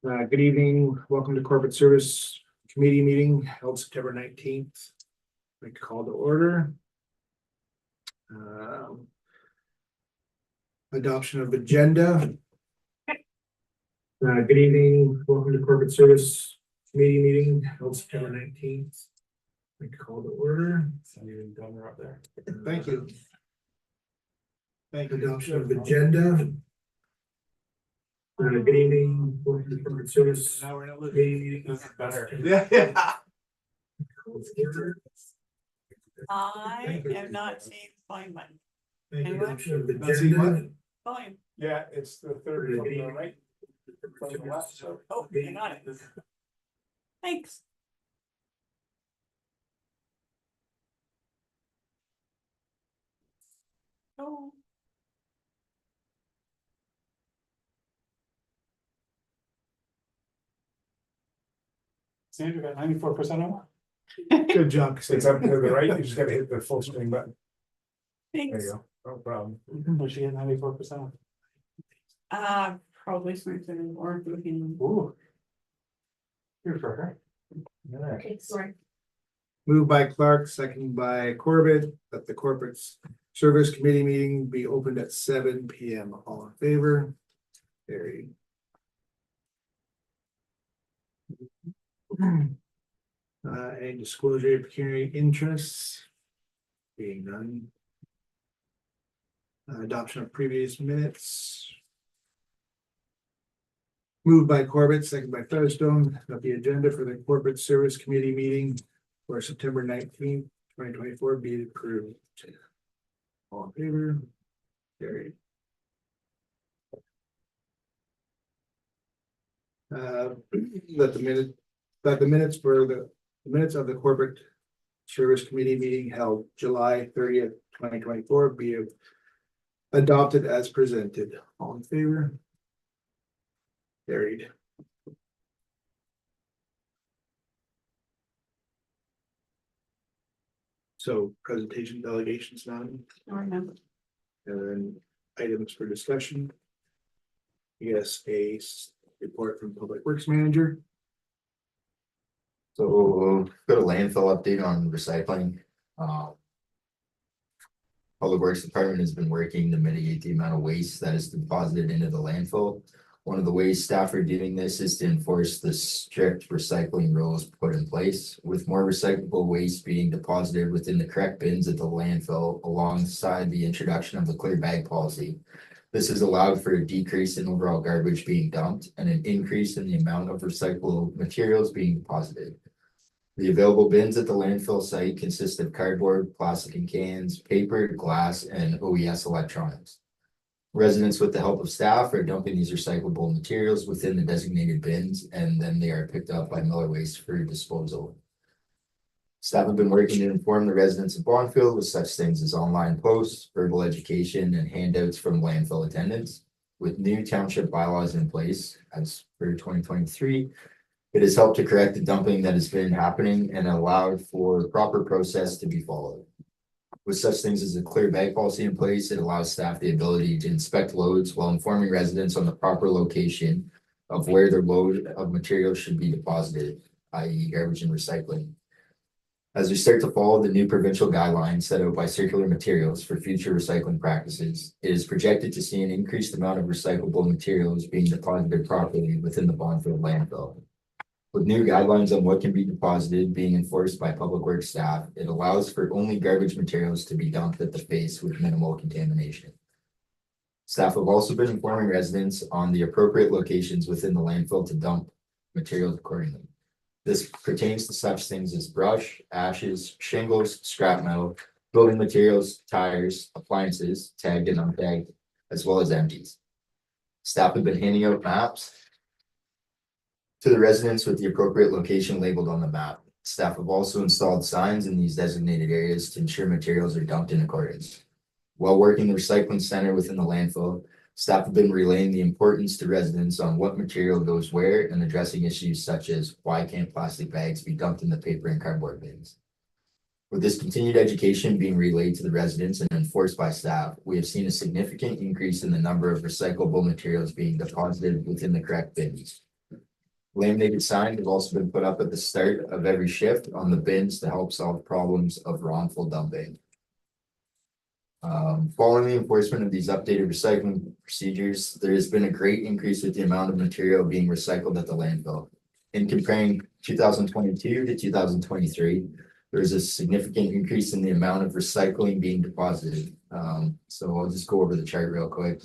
Good evening. Welcome to Corporate Service Committee meeting held September 19th. Like to call to order. Adoption of agenda. Good evening. Welcome to Corporate Service Committee meeting held September 19th. Like to call to order. Up there. Thank you. Thank you. Adoption of agenda. Good evening. Welcome to Corporate Service Now we're not Committee meeting. better. I have not seen volume button. Thank you. Adoption of Not seeing agenda. Volume. Yeah, it's the third from the right. From the left, so. Oh, I got it. Thanks. Oh. Sandra got 94% on. Good job. It's up to the right, you just gotta hit the full screen button. There Thanks. you go, no problem. But she had 94%. Probably something or looking. Ooh. Good for her. Okay, sorry. Moved by Clark, second by Corbett, that the Corporate Service Committee meeting be opened at 7 PM. All in favor? Carried. Any disclosure of pecuniary interests? Being none. Adoption of previous minutes. Moved by Corbett, second by Featherstone, that the agenda for the Corporate Service Committee meeting for September 19th, 2024 be approved. All in favor? Carried. That the minutes for the minutes of the Corporate Service Committee meeting held July 30th, 2024 be adopted as presented. All in favor? Carried. So presentation delegations none, I remember. and then items for discussion. Yes, report from Public Works Manager. So got a landfill update on recycling. Public Works Department has been working to mitigate the amount of waste that is deposited into the landfill. One of the ways staff are doing this is to enforce the strict recycling rules put in place, with more recyclable waste being deposited within the correct bins at the landfill alongside the introduction of the clear bag policy. This has allowed for a decrease in overall garbage being dumped and an increase in the amount of recyclable materials being deposited. The available bins at the landfill site consist of cardboard, plastic and cans, paper, glass, and OES electronics. Residents, with the help of staff, are dumping these recyclable materials within the designated bins, and then they are picked up by Miller Waste for disposal. Staff have been working to inform the residents of Bonfield with such things as online posts, verbal education, and handouts from landfill attendants. With new township bylaws in place as for 2023, it has helped to correct the dumping that has been happening and allowed for the proper process to be followed. With such things as a clear bag policy in place, it allows staff the ability to inspect loads while informing residents on the proper location of where their load of materials should be deposited, i.e. garbage and recycling. As we start to follow the new provincial guidelines set out by Circular Materials for future recycling practices, it is projected to see an increased amount of recyclable materials being deposited properly within the Bonfield landfill. With new guidelines on what can be deposited being enforced by Public Works staff, it allows for only garbage materials to be dumped at the face with minimal contamination. Staff have also been informing residents on the appropriate locations within the landfill to dump materials accordingly. This pertains to such things as brush, ashes, shingles, scrap metal, building materials, tires, appliances, tagged and untagged, as well as empties. Staff have been handing out maps to the residents with the appropriate location labeled on the map. Staff have also installed signs in these designated areas to ensure materials are dumped in accordance. While working the recycling center within the landfill, staff have been relaying the importance to residents on what material goes where and addressing issues such as why can't plastic bags be dumped in the paper and cardboard bins. With this continued education being relayed to the residents and enforced by staff, we have seen a significant increase in the number of recyclable materials being deposited within the correct bins. Laminated sign has also been put up at the start of every shift on the bins to help solve problems of wrongful dumping. Following the enforcement of these updated recycling procedures, there has been a great increase with the amount of material being recycled at the landfill. In comparing 2022 to 2023, there is a significant increase in the amount of recycling being deposited. So I'll just go over the chart real quick.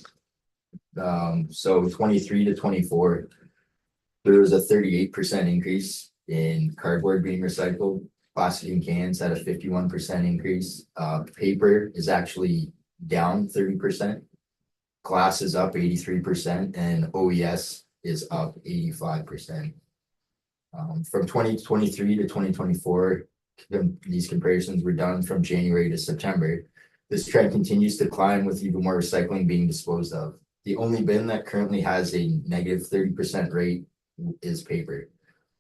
So 23 to 24, there was a 38% increase in cardboard being recycled. Plastic and cans had a 51% increase. Paper is actually down 30%. Glass is up 83% and OES is up 85%. From 2023 to 2024, these comparisons were done from January to September. This trend continues to climb with even more recycling being disposed of. The only bin that currently has a negative 30% rate is paper.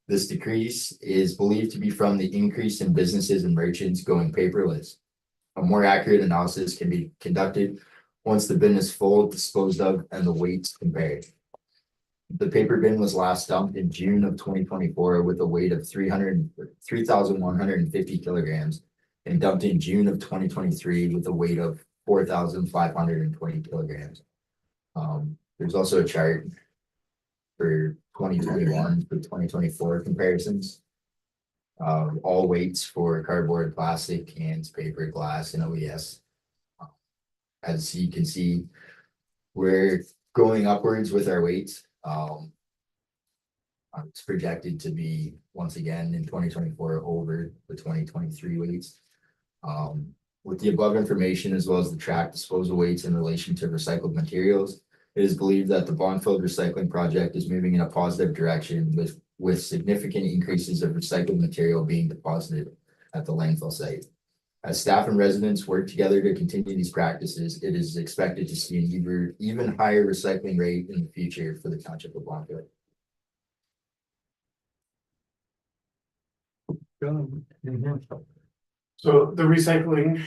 This decrease is believed to be from the increase in businesses and merchants going paperless. A more accurate analysis can be conducted once the bin is full, disposed of, and the weights compared. The paper bin was last dumped in June of 2024 with a weight of 3,150 kilograms and dumped in June of 2023 with a weight of 4,520 kilograms. There's also a chart for 2021 to 2024 comparisons. All weights for cardboard, plastic, cans, paper, glass, and OES. As you can see, we're going upwards with our weights. It's projected to be once again in 2024 over the 2023 weights. With the above information, as well as the track disposal weights in relation to recycled materials, it is believed that the Bonfield Recycling Project is moving in a positive direction with significant increases of recycled material being deposited at the landfill site. As staff and residents work together to continue these practices, it is expected to see an even higher recycling rate in the future for the township of Bonfield. So the recycling,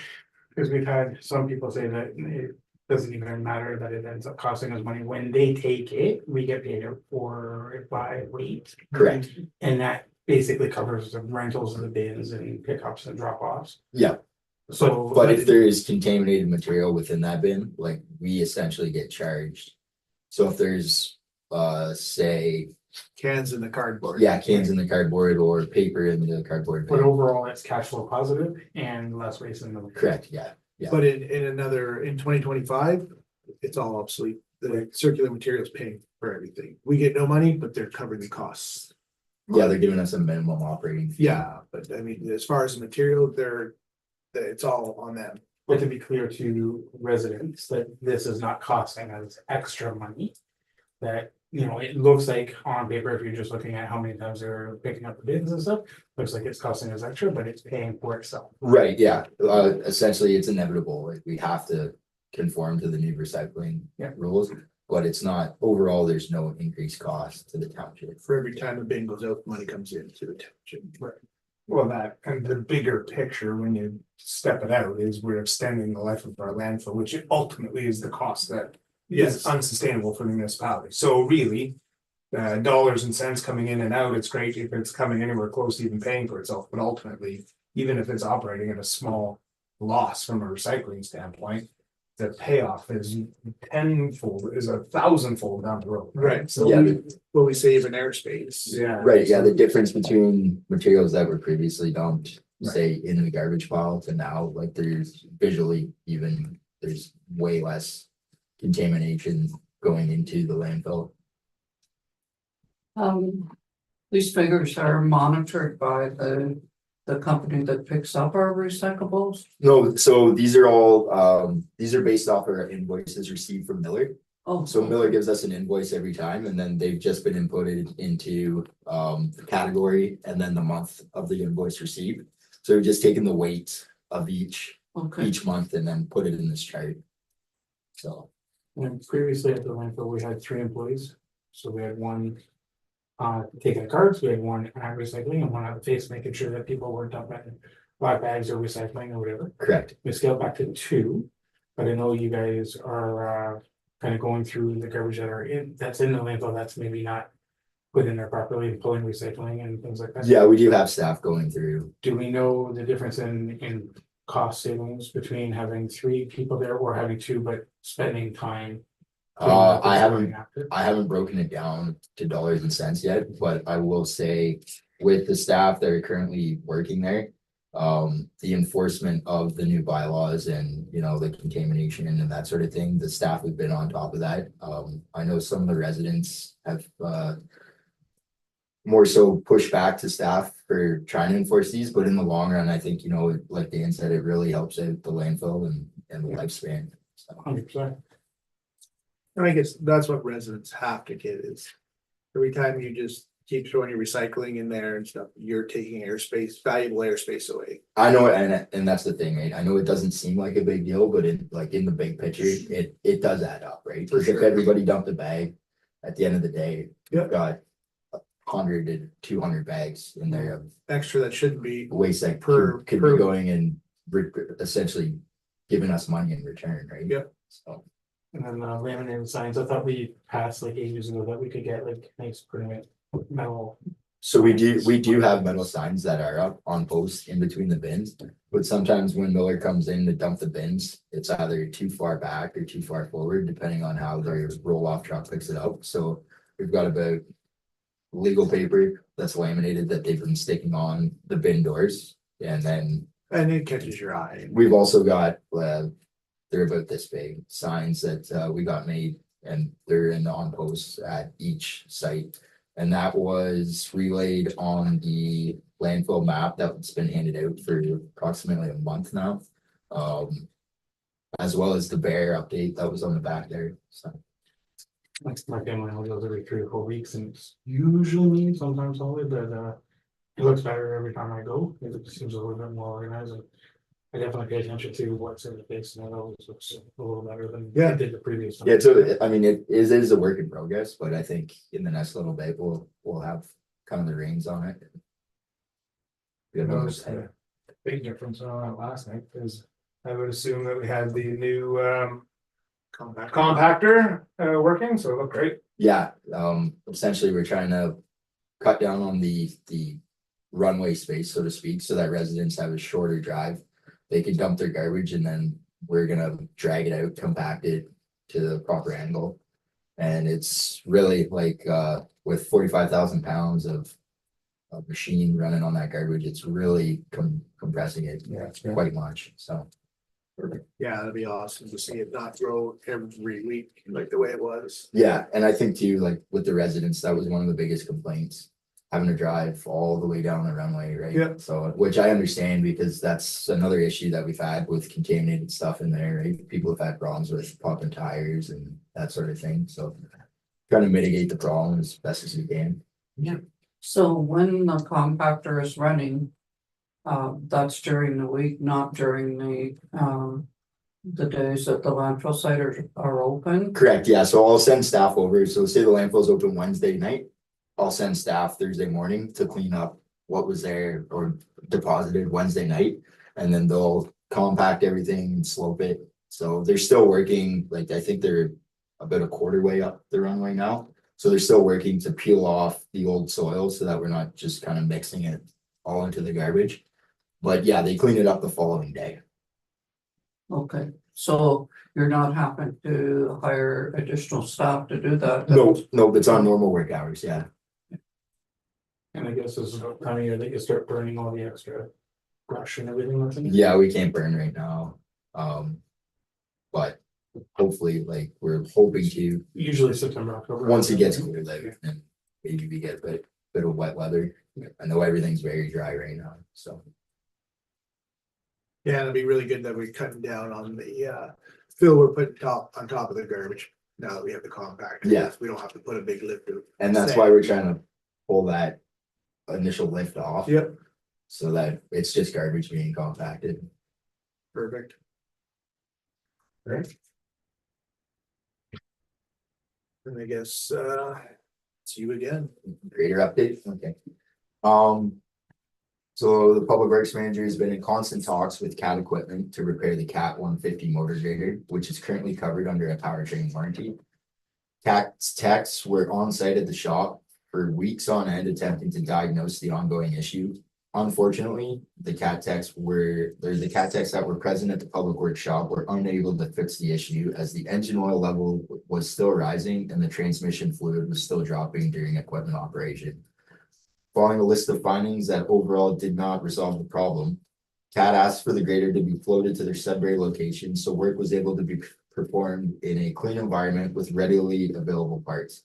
because we've had some people say that it doesn't even matter that it ends up costing us money. When they take it, we get paid for it by weight. Correct. And that basically covers the rentals of the bins and pickups and drop offs. Yeah, So. but if there is contaminated material within that bin, like we essentially get charged. So if there's, say, Cans in the cardboard. yeah, cans in the cardboard or paper in the cardboard But bin. overall, it's cash flow positive and less waste in the. Correct, yeah. Yeah. But in 2025, it's all obsolete. The circular materials paying for everything. We get no money, but they're covering the costs. Yeah, they're giving us a minimum operating fee. Yeah, but I mean, as far as the material, it's all on them. But to be clear to residents that this is not costing us extra money. That, you know, it looks like on paper, if you're just looking at how many times they're picking up the bins and stuff, looks like it's costing us extra, but it's paying for itself. Right, yeah, essentially it's inevitable, like we have to conform to the new recycling rules. But it's not, overall, there's no increased cost to the township. For every time a bin goes out, money comes in to the township. Well, that and the bigger picture, when you step it out, is we're extending the life of our landfill, which ultimately is the cost that is unsustainable for the municipality. So really, dollars and cents coming in and out, it's great if it's coming anywhere close to even paying for itself. But ultimately, even if it's operating at a small loss from a recycling standpoint, the payoff is tenfold, is 1,000-fold down the road. Right, so Yeah, what we save in airspace. Yeah. Right, yeah, the difference between materials that were previously dumped, Right. say, in the garbage pile to now, like there's visually even, there's way less contamination going into the landfill. These figures are monitored by the company that picks up our recyclables. No, so these are all, these are based off our invoices received from Miller. Oh, So Miller gives us an invoice every time, and then they've just been inputted into the category and then the month of the invoice received. So we've just taken the weight of each okay. month and then put it in this chart. So, And previously at the landfill, we had 3 employees. So we had one taking the cards, we had one at recycling and one at the face, making sure that people were dumping black bags or recycling or whatever. correct. We scaled back to 2, but I know you guys are kind of going through the garbage that's in the landfill, that's maybe not put in there properly, pulling recycling and things like that? Yeah, we do have staff going through. Do we know the difference in cost savings between having 3 people there or having 2, but spending time? cleaning up and I storing haven't, after? I haven't broken it down to dollars and cents yet, but I will say with the staff that are currently working there. The enforcement of the new bylaws and, you know, the contamination and that sort of thing, the staff have been on top of that. I know some of the residents have, more so pushed back to staff for trying to enforce these, but in the long run, I think, you know, like Dan said, it really helps out the landfill and the lifespan. So, 100%. And I guess that's what residents have to get is. Every time you just keep throwing your recycling in there and stuff, you're taking airspace, valuable airspace away. I know, and that's the thing, right? I know it doesn't seem like a big deal, but like in the big picture, it does add up, right? For Because if sure. everybody dumped a bag, at the end of the day, Yep. you've got 100 to 200 bags in there of Extra that shouldn't be. waste that Per- could per- be going and essentially giving us money in return, right? Yep. So, And then laminated signs, I thought we passed like ages ago that we could get like nice permanent metal. so we do have metal signs that are up on posts in between the bins. But sometimes when Miller comes in to dump the bins, it's either too far back or too far forward, depending on how their roll-off truck picks it up. So we've got about legal paper that's laminated that they've been sticking on the bin doors. And then And it catches your eye. we've also got, they're about this big signs that we got made and they're in the on posts at each site. And that was relayed on the landfill map that's been handed out for approximately a month now. As well as the bear update that was on the back there, so. Like my family only goes every 3 or 4 weeks and it's usually me, sometimes only, but it looks better every time I go. It seems a little bit more organized. And I definitely pay attention to what's in the base and it always looks a little better than Yeah. it did the previous one. Yeah, so I mean, it is a work in progress, but I think in the next little bit, we'll have kind of the reins on it. We have Noticed those- a big difference on that last night, because I would assume that we had the new compactor working, so it looked great. Yeah, essentially, we're trying to cut down on the runway space, so to speak, so that residents have a shorter drive. They can dump their garbage and then we're gonna drag it out, compact it to the proper angle. And it's really like, with 45,000 pounds of machine running on that garbage, it's really compressing it quite much, so. Yeah, that'd be awesome to see it not grow every week like the way it was. Yeah, and I think too, like with the residents, that was one of the biggest complaints. Having to drive all the way down the runway, right? Yeah. So, which I understand because that's another issue that we've had with contaminated stuff in there, right? People have had problems with popping tires and that sort of thing, so. Trying to mitigate the problem as best as we can. So when the compactor is running, that's during the week, not during the days that the landfill site are open. Correct, yeah, so I'll send staff over, so say the landfill's open Wednesday night. I'll send staff Thursday morning to clean up what was there or deposited Wednesday night. And then they'll compact everything and slope it, so they're still working, like, I think they're about a quarter way up the runway now. So they're still working to peel off the old soil so that we're not just kind of mixing it all into the garbage. But yeah, they clean it up the following day. Okay, so you're not having to hire additional staff to do that? No, it's on normal work hours, yeah. And I guess this is about the time of year that you start burning all the extra brush and everything that's in it. Yeah, we can't burn right now. But hopefully, like, we're hoping to, Usually September, October. once it gets cooler, like, then maybe we get a bit of wet weather. I know everything's very dry right now, so. Yeah, it'd be really good that we're cutting down on the fill we're putting on top of the garbage. Now that we have the compact. Yeah. We don't have to put a big lift. And that's why we're trying to pull that initial lift off. Yep, So that it's just garbage being compacted. perfect. Right. And I guess it's you again. Greater update, okay. So the public works manager has been in constant talks with Cat Equipment to repair the Cat 150 motor grader, which is currently covered under a powertrain warranty. Cat's techs were on site at the shop for weeks on end attempting to diagnose the ongoing issue. Unfortunately, the cat techs that were present at the public works shop were unable to fix the issue as the engine oil level was still rising and the transmission fluid was still dropping during equipment operation. Following a list of findings that overall did not resolve the problem, CAT asked for the grader to be floated to their Sudbury location so work was able to be performed in a clean environment with readily available parts.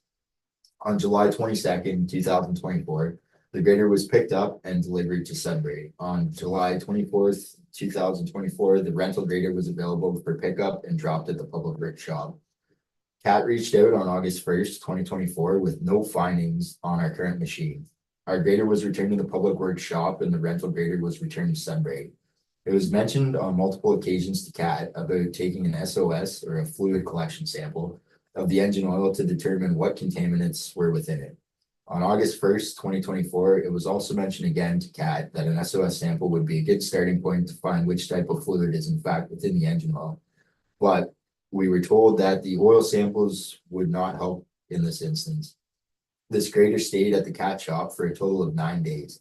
On July 22nd, 2024, the grader was picked up and delivered to Sudbury. On July 24th, 2024, the rental grader was available for pickup and dropped at the public works shop. CAT reached out on August 1st, 2024 with no findings on our current machine. Our grader was returned to the public works shop and the rental grader was returned to Sudbury. It was mentioned on multiple occasions to CAT about taking an SOS or a fluid collection sample of the engine oil to determine what contaminants were within it. On August 1st, 2024, it was also mentioned again to CAT that an SOS sample would be a good starting point to find which type of fluid is in fact within the engine oil. But we were told that the oil samples would not help in this instance. This grader stayed at the CAT shop for a total of 9 days.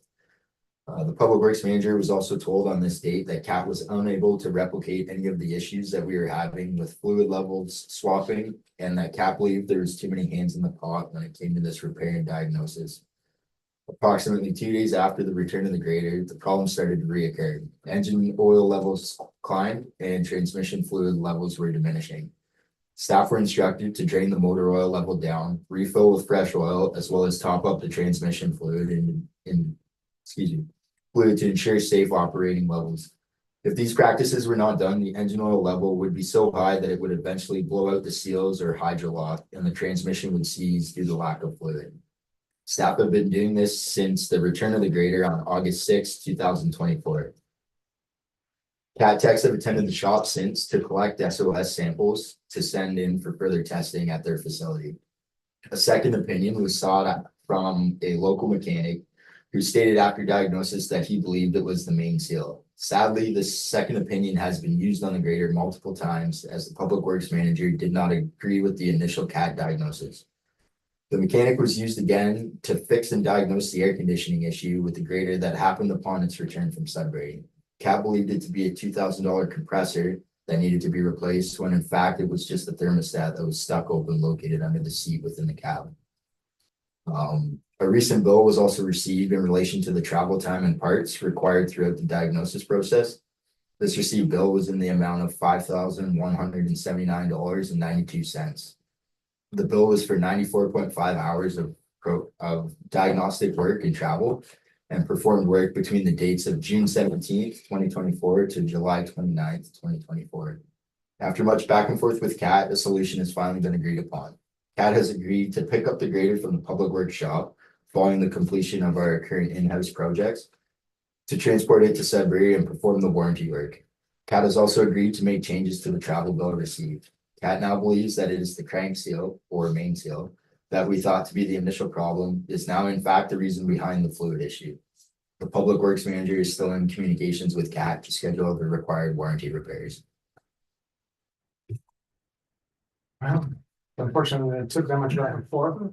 The public works manager was also told on this date that CAT was unable to replicate any of the issues that we were having with fluid levels swapping, and that CAT believed there was too many hands in the pot when it came to this repair and diagnosis. Approximately 2 days after the return of the grader, the problem started to reoccur. Engine oil levels climbed and transmission fluid levels were diminishing. Staff were instructed to drain the motor oil level down, refill with fresh oil, as well as top up the transmission fluid fluid to ensure safe operating levels. If these practices were not done, the engine oil level would be so high that it would eventually blow out the seals or hydrolock, and the transmission would seize due to lack of fluid. Staff have been doing this since the return of the grader on August 6, 2024. CAT techs have attended the shop since to collect SOS samples to send in for further testing at their facility. A second opinion was sought from a local mechanic who stated after diagnosis that he believed it was the main seal. Sadly, this second opinion has been used on the grader multiple times as the public works manager did not agree with the initial CAT diagnosis. The mechanic was used again to fix and diagnose the air conditioning issue with the grader that happened upon its return from Sudbury. CAT believed it to be a $2,000 compressor that needed to be replaced when in fact it was just a thermostat that was stuck open located under the seat within the cab. A recent bill was also received in relation to the travel time and parts required throughout the diagnosis process. This received bill was in the amount of $5,179.92. The bill was for 94.5 hours of diagnostic work and travel and performed work between the dates of June 17th, 2024 to July 29th, 2024. After much back and forth with CAT, a solution has finally been agreed upon. CAT has agreed to pick up the grader from the public works shop following the completion of our current in-house projects to transport it to Sudbury and perform the warranty work. CAT has also agreed to make changes to the travel bill received. CAT now believes that it is the crank seal or main seal that we thought to be the initial problem is now in fact the reason behind the fluid issue. The public works manager is still in communications with CAT to schedule the required warranty repairs. Well, unfortunately, it took that much back and forth.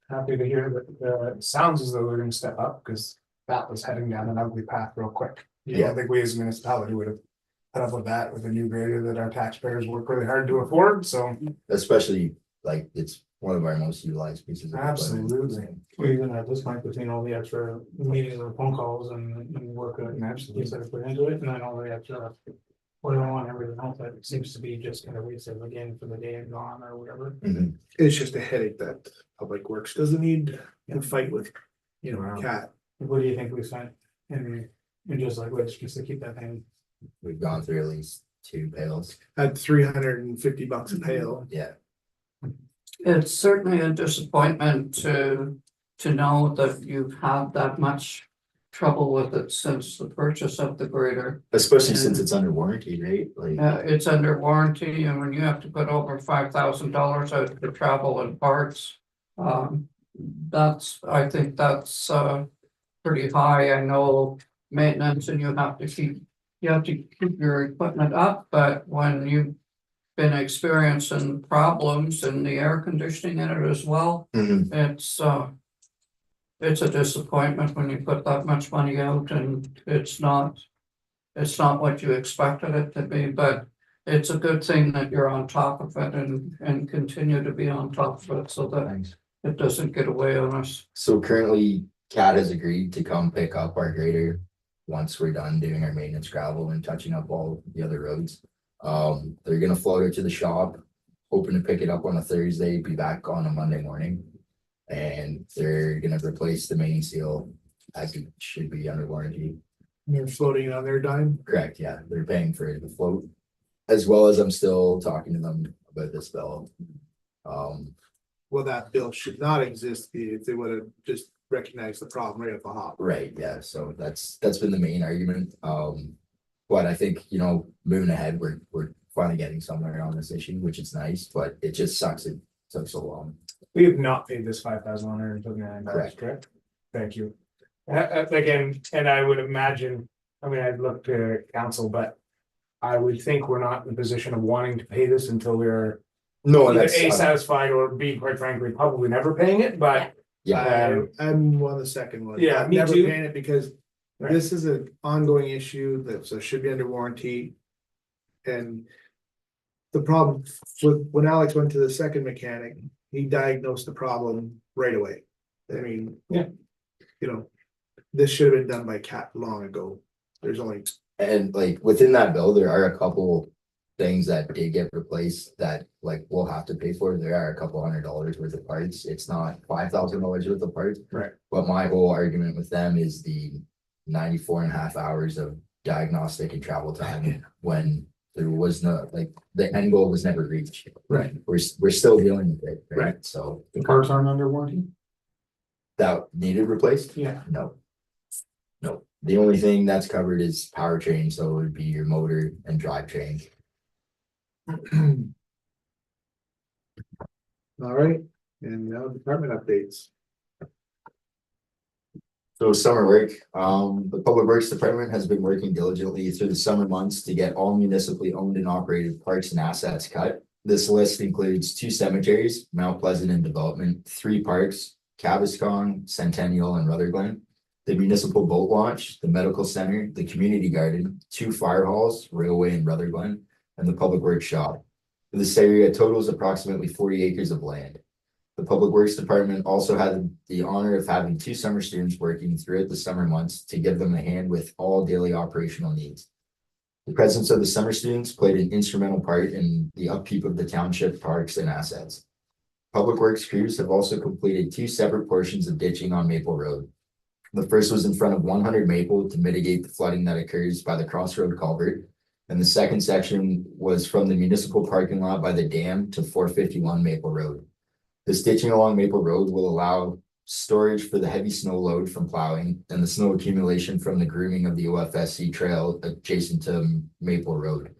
Happy to hear that it sounds as though they're gonna step up because that was heading down an ugly path real quick. I don't think we as a municipality would have put up with that with a new grader that our taxpayers work really hard to afford, so. Especially like it's one of our most utilized pieces of equipment. Absolutely. We even at this point between all the extra meetings and phone calls and work that Absolutely. you said put into it, and then all the extra. What do I want, everything else that seems to be just kind of wasted again for the day and gone or whatever. Mhm. It's just a headache that Public Works doesn't need to fight with, Wow. CAT. What do you think we spent in just like, let's just to keep that thing? We've gone through at least 2 pails. At $350 a pail. Yeah. It's certainly a disappointment to know that you've had that much trouble with it since the purchase of the grader. Especially since it's under warranty, right? Like, It's under warranty, and when you have to put over $5,000 out for travel and parts, I think that's pretty high. I know maintenance and you have to keep your equipment up, but when you've been experiencing problems in the air conditioning in it as well, mhm. it's a disappointment when you put that much money out and it's not. It's not what you expected it to be, but it's a good thing that you're on top of it and continue to be on top of it so that Thanks. it doesn't get away on us. So currently, CAT has agreed to come pick up our grader once we're done doing our maintenance gravel and touching up all the other roads. They're gonna float it to the shop, hoping to pick it up on a Thursday, be back on a Monday morning. And they're gonna replace the main seal as it should be under warranty. They're floating it on their dime. Correct, yeah, they're paying for the float. As well as I'm still talking to them about this bill. Well, that bill should not exist if they would have just recognized the problem right at the hop. Right, yeah, so that's been the main argument, but I think, you know, moving ahead, we're finally getting somewhere on this issue, which is nice, but it just sucks it took so long. We have not paid this $5,179, correct? Thank you. Again, and I would imagine, I mean, I'd look to council, but I would think we're not in a position of wanting to pay this until we're No, either that's, A, satisfied, or B, quite frankly, probably never paying it, but yeah, I'm on the second one. Yeah, I'm me never too. paying it because Right. this is an ongoing issue that so should be under warranty. And the problem with, when Alex went to the second mechanic, he diagnosed the problem right away. I mean. Yeah. You know, this should have been done by CAT long ago. There's only, and like within that bill, there are a couple. Things that did get replaced that like we'll have to pay for, there are a couple $100 worth of parts, it's not $5,000 worth of parts. Right. But my whole argument with them is the 94.5 hours of diagnostic and travel time when there was no, like, the end goal was never reached. Right. We're still dealing with it, right? Right. So The parts aren't under warranty? that needed replaced? yeah, No. No, the only thing that's covered is powertrain, so it would be your motor and drivetrain. all right, and now department updates. So summer work, the Public Works Department has been working diligently through the summer months to get all municipally owned and operated parks and assets cut. This list includes 2 cemeteries, Mount Pleasant and Development, 3 parks, Cabascon, Centennial and Rutherglen, the municipal boat launch, the medical center, the community garden, 2 fire halls, Railway and Rutherglen, and the Public Works shop. This area totals approximately 40 acres of land. The Public Works Department also had the honor of having 2 summer students working throughout the summer months to give them a hand with all daily operational needs. The presence of the summer students played an instrumental part in the upkeep of the township parks and assets. Public Works crews have also completed 2 separate portions of ditching on Maple Road. The first was in front of 100 Maple to mitigate the flooding that occurs by the Crossroad culvert. And the second section was from the municipal parking lot by the dam to 451 Maple Road. The ditching along Maple Road will allow storage for the heavy snow load from plowing and the snow accumulation from the grooming of the OFSC trail adjacent to Maple Road.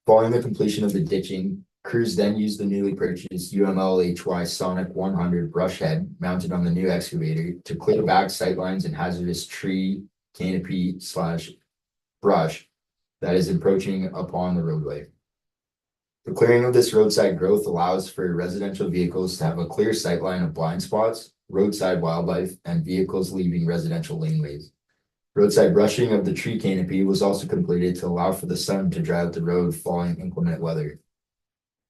Following the completion of the ditching, crews then used the newly purchased UML HY Sonic 100 brush head mounted on the new excavator to clear back sightlines and hazardous tree canopy / brush that is encroaching upon the roadway. The clearing of this roadside growth allows for residential vehicles to have a clear sightline of blind spots, roadside wildlife, and vehicles leaving residential laneways. Roadside brushing of the tree canopy was also completed to allow for the sun to dry out the road following inclement weather.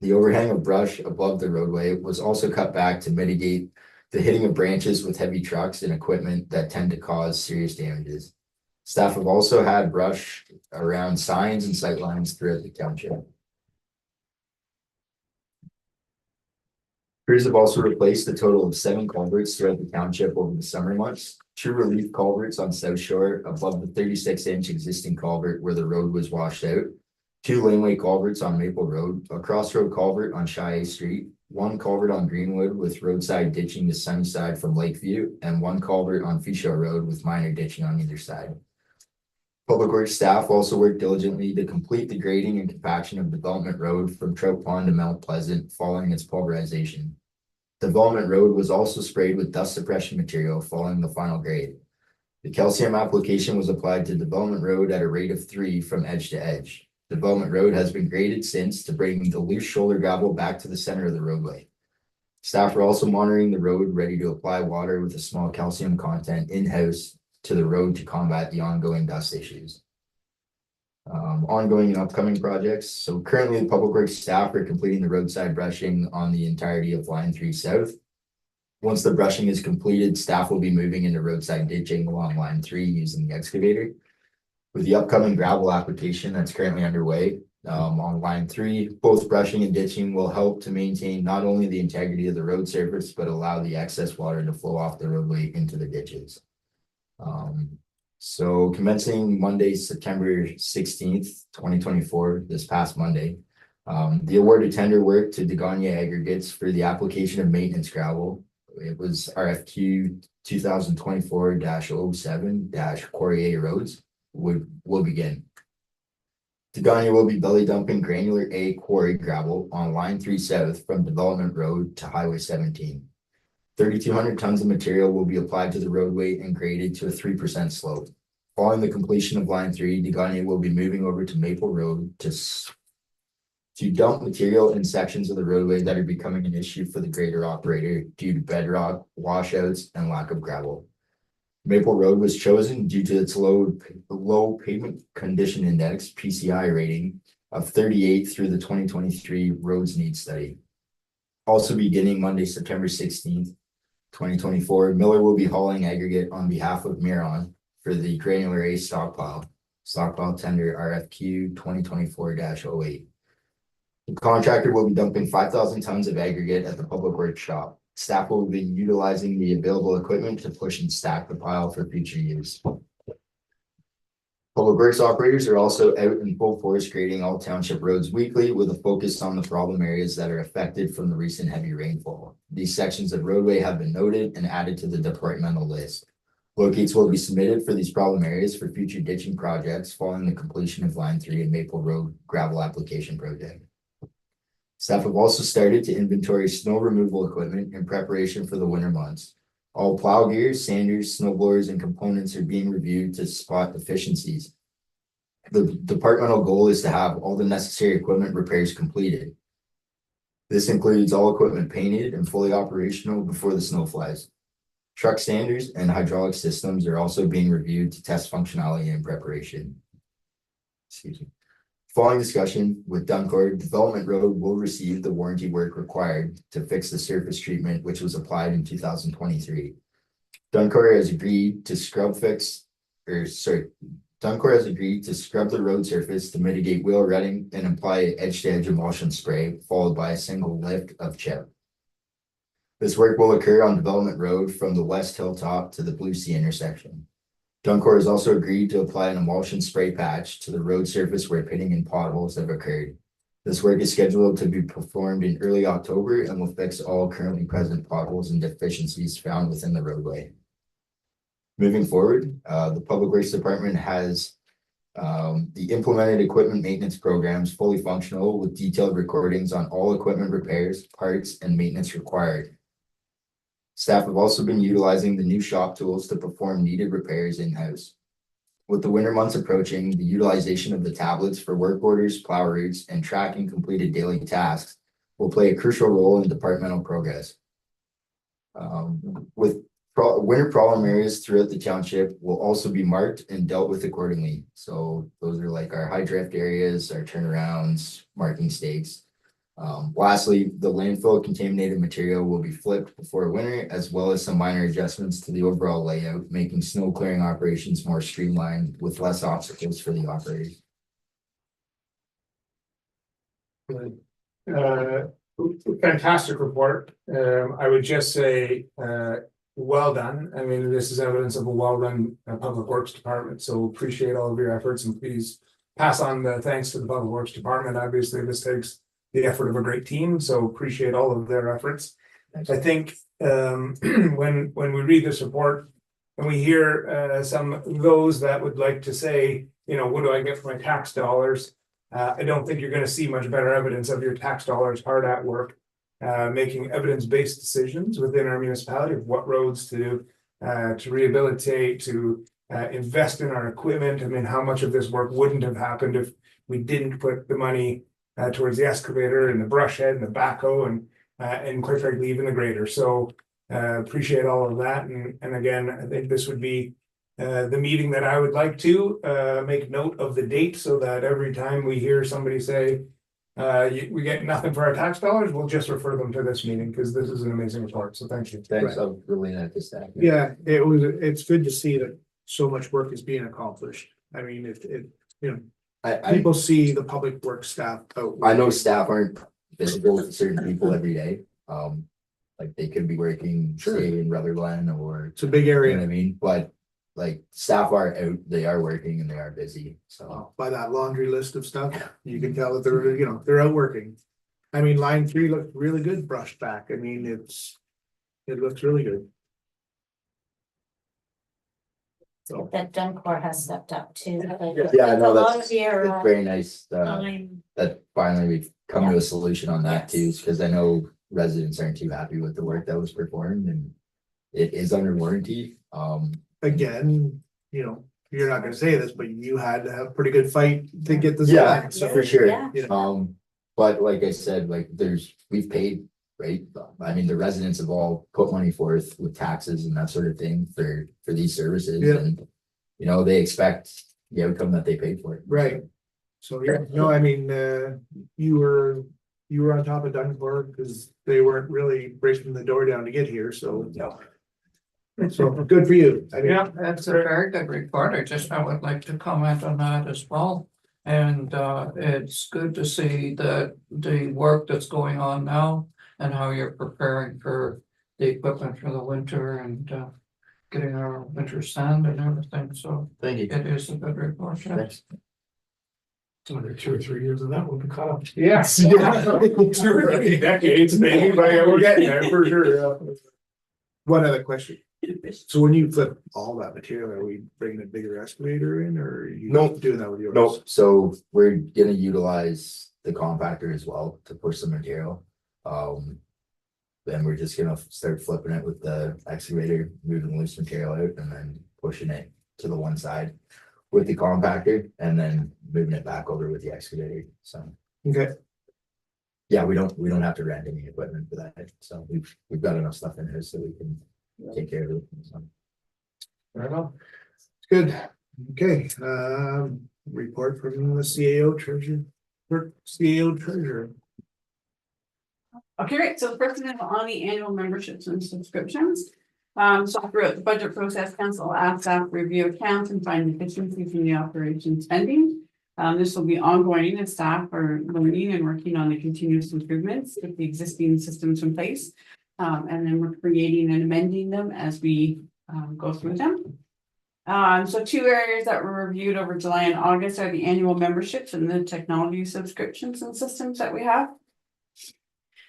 The overhang of brush above the roadway was also cut back to mitigate the hitting of branches with heavy trucks and equipment that tend to cause serious damages. Staff have also had brush around signs and sightlines throughout the township. Crews have also replaced a total of 7 culverts throughout the township over the summer months. 2 relief culverts on South Shore above the 36-inch existing culvert where the road was washed out. 2 laneway culverts on Maple Road, a crossroad culvert on Shia Street, 1 culvert on Greenwood with roadside ditching to Sunnyside from Lakeview, and 1 culvert on Fishaw Road with minor ditching on either side. Public Works staff also worked diligently to complete the grading and compaction of Development Road from Trout Pond to Mount Pleasant following its pulverization. Development Road was also sprayed with dust suppression material following the final grade. The calcium application was applied to Development Road at a rate of 3 from edge to edge. Development Road has been graded since to bring the loose shoulder gravel back to the center of the roadway. Staff are also monitoring the road, ready to apply water with a small calcium content in-house to the road to combat the ongoing dust issues. Ongoing and upcoming projects. So currently, the Public Works staff are completing the roadside brushing on the entirety of Line 3 South. Once the brushing is completed, staff will be moving into roadside ditching along Line 3 using the excavator. With the upcoming gravel application that's currently underway, on Line 3, both brushing and ditching will help to maintain not only the integrity of the road surface, but allow the excess water to flow off the roadway into the ditches. So commencing Monday, September 16th, 2024, this past Monday, the awarded tender work to Degania Aggregates for the application of maintenance gravel. It was RFQ 2024-07-Quarry A roads will begin. Degania will be belly dumping granular A quarry gravel on Line 3 South from Development Road to Highway 17. 3,200 tons of material will be applied to the roadway and graded to a 3% slope. Following the completion of Line 3, Degania will be moving over to Maple Road to dump material in sections of the roadway that are becoming an issue for the grader operator due to bedrock, washouts, and lack of gravel. Maple Road was chosen due to its low pavement condition index, PCI rating of 38 through the 2023 roads needs study. Also beginning Monday, September 16th, 2024, Miller will be hauling aggregate on behalf of Miron for the granular A stockpile tender RFQ 2024-08. The contractor will be dumping 5,000 tons of aggregate at the Public Works shop. Staff will be utilizing the available equipment to push and stack the pile for future use. Public Works operators are also out in full force grading all township roads weekly with a focus on the problem areas that are affected from the recent heavy rainfall. These sections of roadway have been noted and added to the departmental list. Locates will be submitted for these problem areas for future ditching projects following the completion of Line 3 and Maple Road gravel application project. Staff have also started to inventory snow removal equipment in preparation for the winter months. All plow gear, sanders, snow blowers, and components are being reviewed to spot deficiencies. The departmental goal is to have all the necessary equipment repairs completed. This includes all equipment painted and fully operational before the snow flies. Truck standers and hydraulic systems are also being reviewed to test functionality and preparation. Excuse me. Following discussion with Duncor, Development Road will receive the warranty work required to fix the surface treatment which was applied in 2023. Duncor has agreed to scrub the road surface to mitigate wheel rutting and apply edge-to-edge emulsion spray, followed by a single lift of chip. This work will occur on Development Road from the West Hilltop to the Blue Sea intersection. Duncor has also agreed to apply an emulsion spray patch to the road surface where pitting and potholes have occurred. This work is scheduled to be performed in early October and will fix all currently present potholes and deficiencies found within the roadway. Moving forward, the Public Works Department has the implemented equipment maintenance programs fully functional with detailed recordings on all equipment repairs, parts, and maintenance required. Staff have also been utilizing the new shop tools to perform needed repairs in-house. With the winter months approaching, the utilization of the tablets for work orders, plow routes, and tracking completed daily tasks will play a crucial role in departmental progress. Winter problem areas throughout the township will also be marked and dealt with accordingly. So those are like our high drift areas, our turnarounds, marking stakes. Lastly, the landfill contaminated material will be flipped before winter, as well as some minor adjustments to the overall layout, making snow clearing operations more streamlined with less obstacles for the operators. Fantastic report. I would just say, well done. I mean, this is evidence of a well-run Public Works Department, so appreciate all of your efforts and please pass on the thanks to the Public Works Department. Obviously, this takes the effort of a great team, so appreciate all of their efforts. I think when we read this report and we hear some of those that would like to say, you know, what do I get for my tax dollars? I don't think you're going to see much better evidence of your tax dollars hard at work, making evidence-based decisions within our municipality of what roads to rehabilitate, to invest in our equipment. I mean, how much of this work wouldn't have happened if we didn't put the money towards the excavator and the brush head and the backhoe and quite frankly, even the greater. So appreciate all of that. And again, I think this would be the meeting that I would like to make note of the date so that every time we hear somebody say we get nothing for our tax dollars, we'll just refer them to this meeting because this is an amazing report. So thank you. Thanks, I'll relay that to staff. Yeah, it's good to see that so much work is being accomplished. I mean, you know, I people see the public works staff out. I know staff aren't visible to certain people every day. Like they could be working, Sure. say in Rutherglen or, It's a big you know what area. I mean? But like staff are out, they are working and they are busy, so. By that laundry list of stuff, you can tell that they're, you know, they're out working. I mean, line 3 looked really good brushed back. I mean, it looks really good. So, That Duncor has stepped up too. Yeah, I know A lot that's of your it's very nice, time. that finally we've come to a solution on that too, Yes. because I know residents aren't too happy with the work that was performed and. It is under warranty, again, you know, you're not gonna say this, but you had to have a pretty good fight to get this. Yeah, done, so, for sure. Yeah. you know, But like I said, like we've paid, right? I mean, the residents have all put money forth with taxes and that sort of thing for these services Yeah. and. You know, they expect the outcome that they paid for. Right. So, yeah, no, I mean, you were on top of Dunkor because they weren't really breaking the door down to get here, so. No. So, good for you. I mean, Yeah, that's a very good report. I would like to comment on that as well. And it's good to see that the work that's going on now and how you're preparing for the equipment for the winter and getting our winter sand and everything. So Thank you. it is a good report. Yeah. Thanks. Another 2 or 3 years of that will be caught up. Yes. Two or three decades, maybe, but yeah, we're getting there for sure. Yeah. one other question. So when you flip all that material, are we bringing a bigger excavator in or are you Nope. doing that with yours? Nope, so we're gonna utilize the compactor as well to push some material. Then we're just gonna start flipping it with the excavator, moving loose material out and then pushing it to the one side. With the compactor and then moving it back over with the excavator, so. Okay, Yeah, we don't have to rent any equipment for that, so we've got enough stuff in here so we can take care of it, so. fair enough. Good, okay, report from the CAO treasurer. CAO treasurer. Okay, right, so the first thing is on the annual memberships and subscriptions. So throughout the budget process, council asks staff to review accounts and find deficiencies in the operation spending. This will be ongoing as staff are learning and working on the continuous improvements with the existing systems in place. And then we're creating and amending them as we go through them. So 2 areas that were reviewed over July and August are the annual memberships and the technology subscriptions and systems that we have.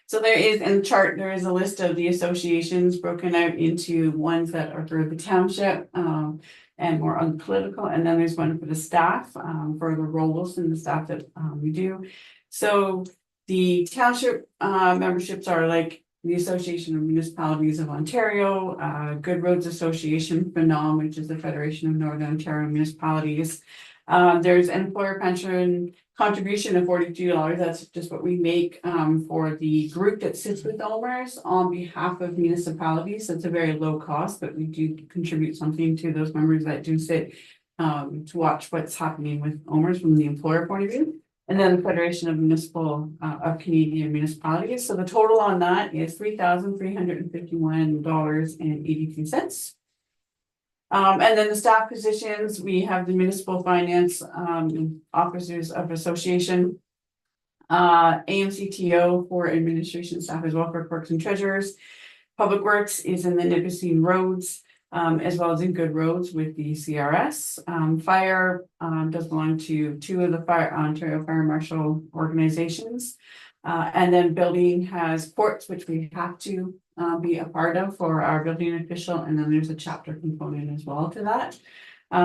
So there is, in the chart, there is a list of the associations broken out into ones that are for the township and more unpolitical, and then there's one for the staff for the roles and the staff that we do. So the township memberships are like the Association of Municipalities of Ontario, Good Roads Association, FNOM, which is the Federation of Northern Ontario Municipalities. There's an employer pension contribution of $42. That's just what we make for the group that sits with OMERS on behalf of municipalities. So it's a very low cost, but we do contribute something to those members that do sit to watch what's happening with OMERS from the employer point of view. And then the Federation of Canadian Municipalities. So the total on that is $3,351.82. And then the staff positions, we have the municipal finance officers of association. AMCTO for administration staff as well for clerks and treasurers. Public Works is in the Nipissing Roads, as well as in Good Roads with the CRS. Fire does belong to 2 of the Ontario Fire Marshal organizations. And then building has ports, which we have to be a part of for our building official, and then there's a chapter component as well to that.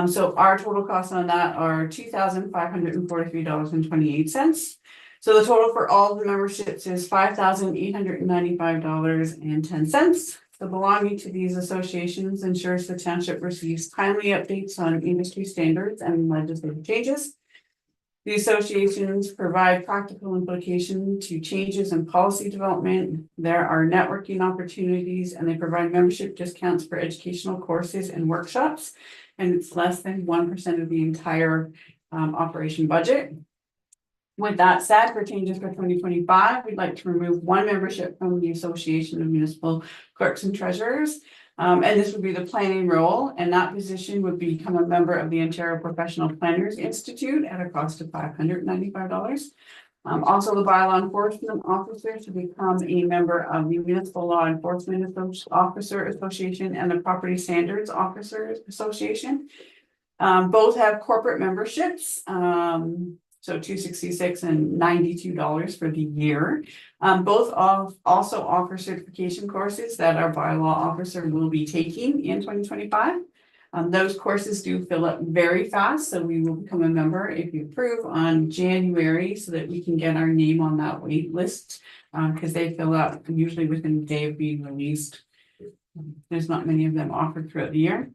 So our total costs on that are $2,543.28. So the total for all of the memberships is $5,895.10. So belonging to these associations ensures the township receives timely updates on industry standards and legislative changes. The associations provide practical implication to changes in policy development. There are networking opportunities and they provide membership discounts for educational courses and workshops. And it's less than 1% of the entire operation budget. With that said, for changes for 2025, we'd like to remove one membership from the Association of Municipal Clerks and Treasurers. And this would be the planning role, and that position would become a member of the Ontario Professional Planners Institute at a cost of $595. Also, the bylaw enforcement officer to become a member of the Municipal Law Enforcement Officer Association and the Property Standards Officers Association. Both have corporate memberships. So $266 and $92 for the year. Both also offer certification courses that our bylaw officer will be taking in 2025. Those courses do fill up very fast, so we will become a member if you approve on January so that we can get our name on that wait list. Because they fill up usually within a day of being released. There's not many of them offered throughout the year.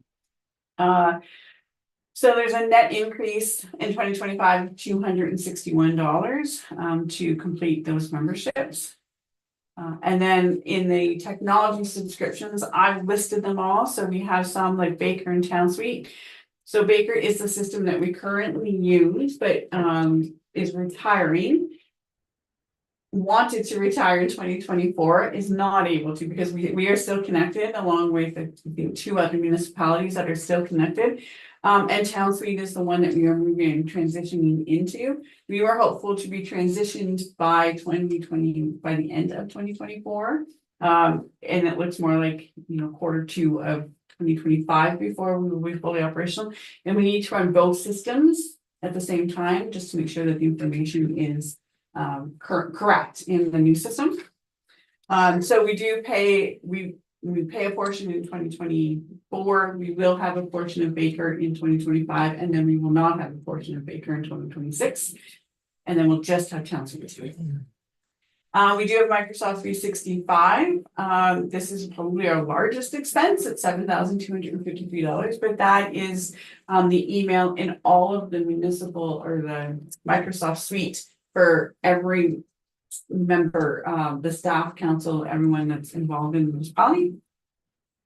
So there's a net increase in 2025 of $261 to complete those memberships. And then in the technology subscriptions, I've listed them all. So we have some like Baker and TownSuite. So Baker is the system that we currently use, but is retiring. Wanted to retire in 2024, is not able to because we are still connected along with the two other municipalities that are still connected. And TownSuite is the one that we are moving transitioning into. We were hopeful to be transitioned by the end of 2024. And it looks more like, Q2 of 2025 before we will be fully operational. And we need to run both systems at the same time, just to make sure that the information is correct in the new system. So we do pay, we pay a portion in 2024, we will have a portion of Baker in 2025, and then we will not have a portion of Baker in 2026. And then we'll just have TownSuite to it. We do have Microsoft 365. This is probably our largest expense at $7,253, but that is the email in all of the municipal or the Microsoft suite for every member, the staff, council, everyone that's involved in the municipality.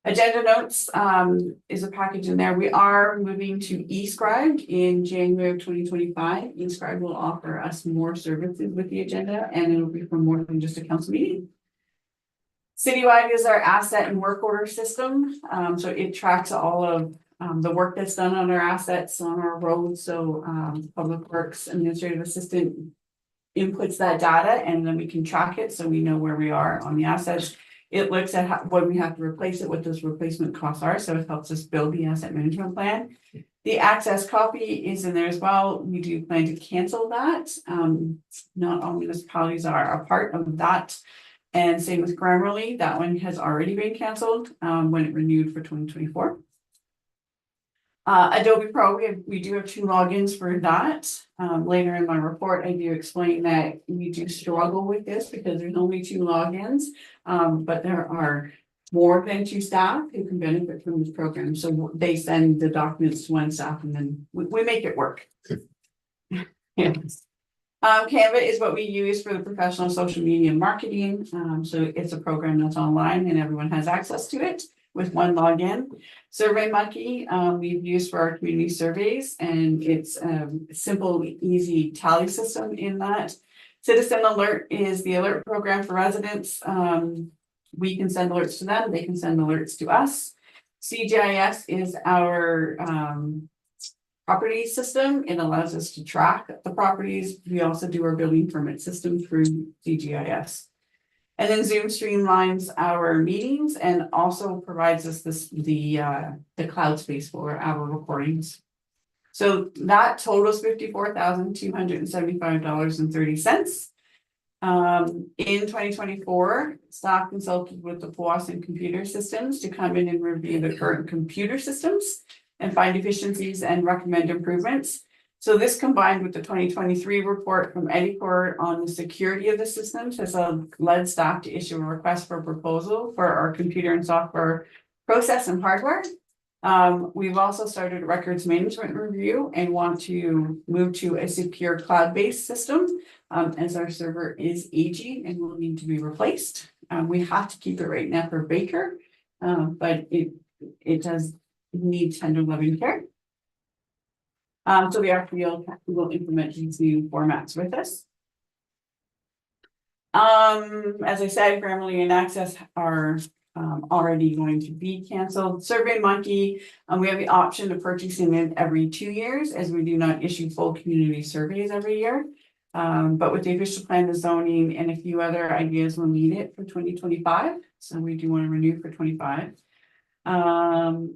Agenda notes is a package in there. We are moving to eScribe in January of 2025. eScribe will offer us more services with the agenda, and it'll be for more than just a council meeting. Citywide is our asset and work order system. So it tracks all of the work that's done on our assets, on our roads. So Public Works Administrative Assistant inputs that data, and then we can track it so we know where we are on the assets. It looks at when we have to replace it, what those replacement costs are, so it helps us build the asset management plan. The access copy is in there as well. We do plan to cancel that. Not all municipalities are a part of that. And same with Grammarly, that one has already been canceled when it renewed for 2024. Adobe Pro, we do have 2 logins for that. Later in my report, I do explain that we do struggle with this because there's only 2 logins. But there are more than 2 staff who can benefit from this program. So they send the documents to one staff and then we make it work. Yes. Canva is what we use for the professional social media marketing. So it's a program that's online and everyone has access to it with one login. SurveyMonkey, we've used for our community surveys, and it's a simple, easy tally system in that. Citizen Alert is the alert program for residents. We can send alerts to them, they can send alerts to us. CGIS is our property system. It allows us to track the properties. We also do our building permit system through CGIS. And then Zoom streamlines our meetings and also provides us the cloud space for our recordings. So that totals $54,275.30. In 2024, staff consulted with the Powassan Computer Systems to come in and review the current computer systems and find efficiencies and recommend improvements. So this combined with the 2023 report from Edicor on the security of the systems has led staff to issue a request for proposal for our computer and software process and hardware. We've also started a records management review and want to move to a secure cloud-based system. As our server is aging and will need to be replaced. We have to keep it right now for Baker, but it does need tender loving care. So the RPO will implement these new formats with us. As I said, Grammarly and Access are already going to be canceled. Survey Monkey, we have the option of purchasing it every 2 years, as we do not issue full community surveys every year. But with the official plan of zoning and a few other ideas, we'll need it for 2025. So we do want to renew for 25.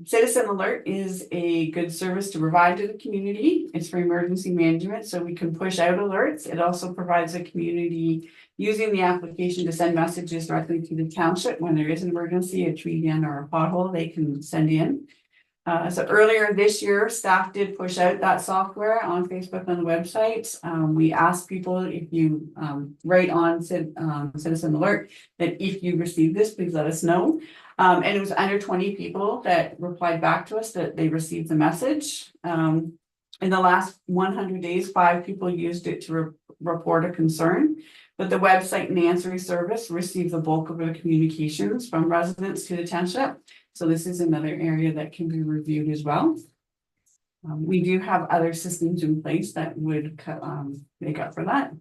Citizen Alert is a good service to provide to the community. It's for emergency management, so we can push out alerts. It also provides the community using the application to send messages directly to the township when there is an emergency, a tree down or a pothole, they can send in. So earlier this year, staff did push out that software on Facebook on the website. We asked people if you write on Citizen Alert that if you receive this, please let us know. And it was under 20 people that replied back to us that they received the message. In the last 100 days, 5 people used it to report a concern. But the website and answering service received the bulk of the communications from residents to the township. So this is another area that can be reviewed as well. We do have other systems in place that would make up for that.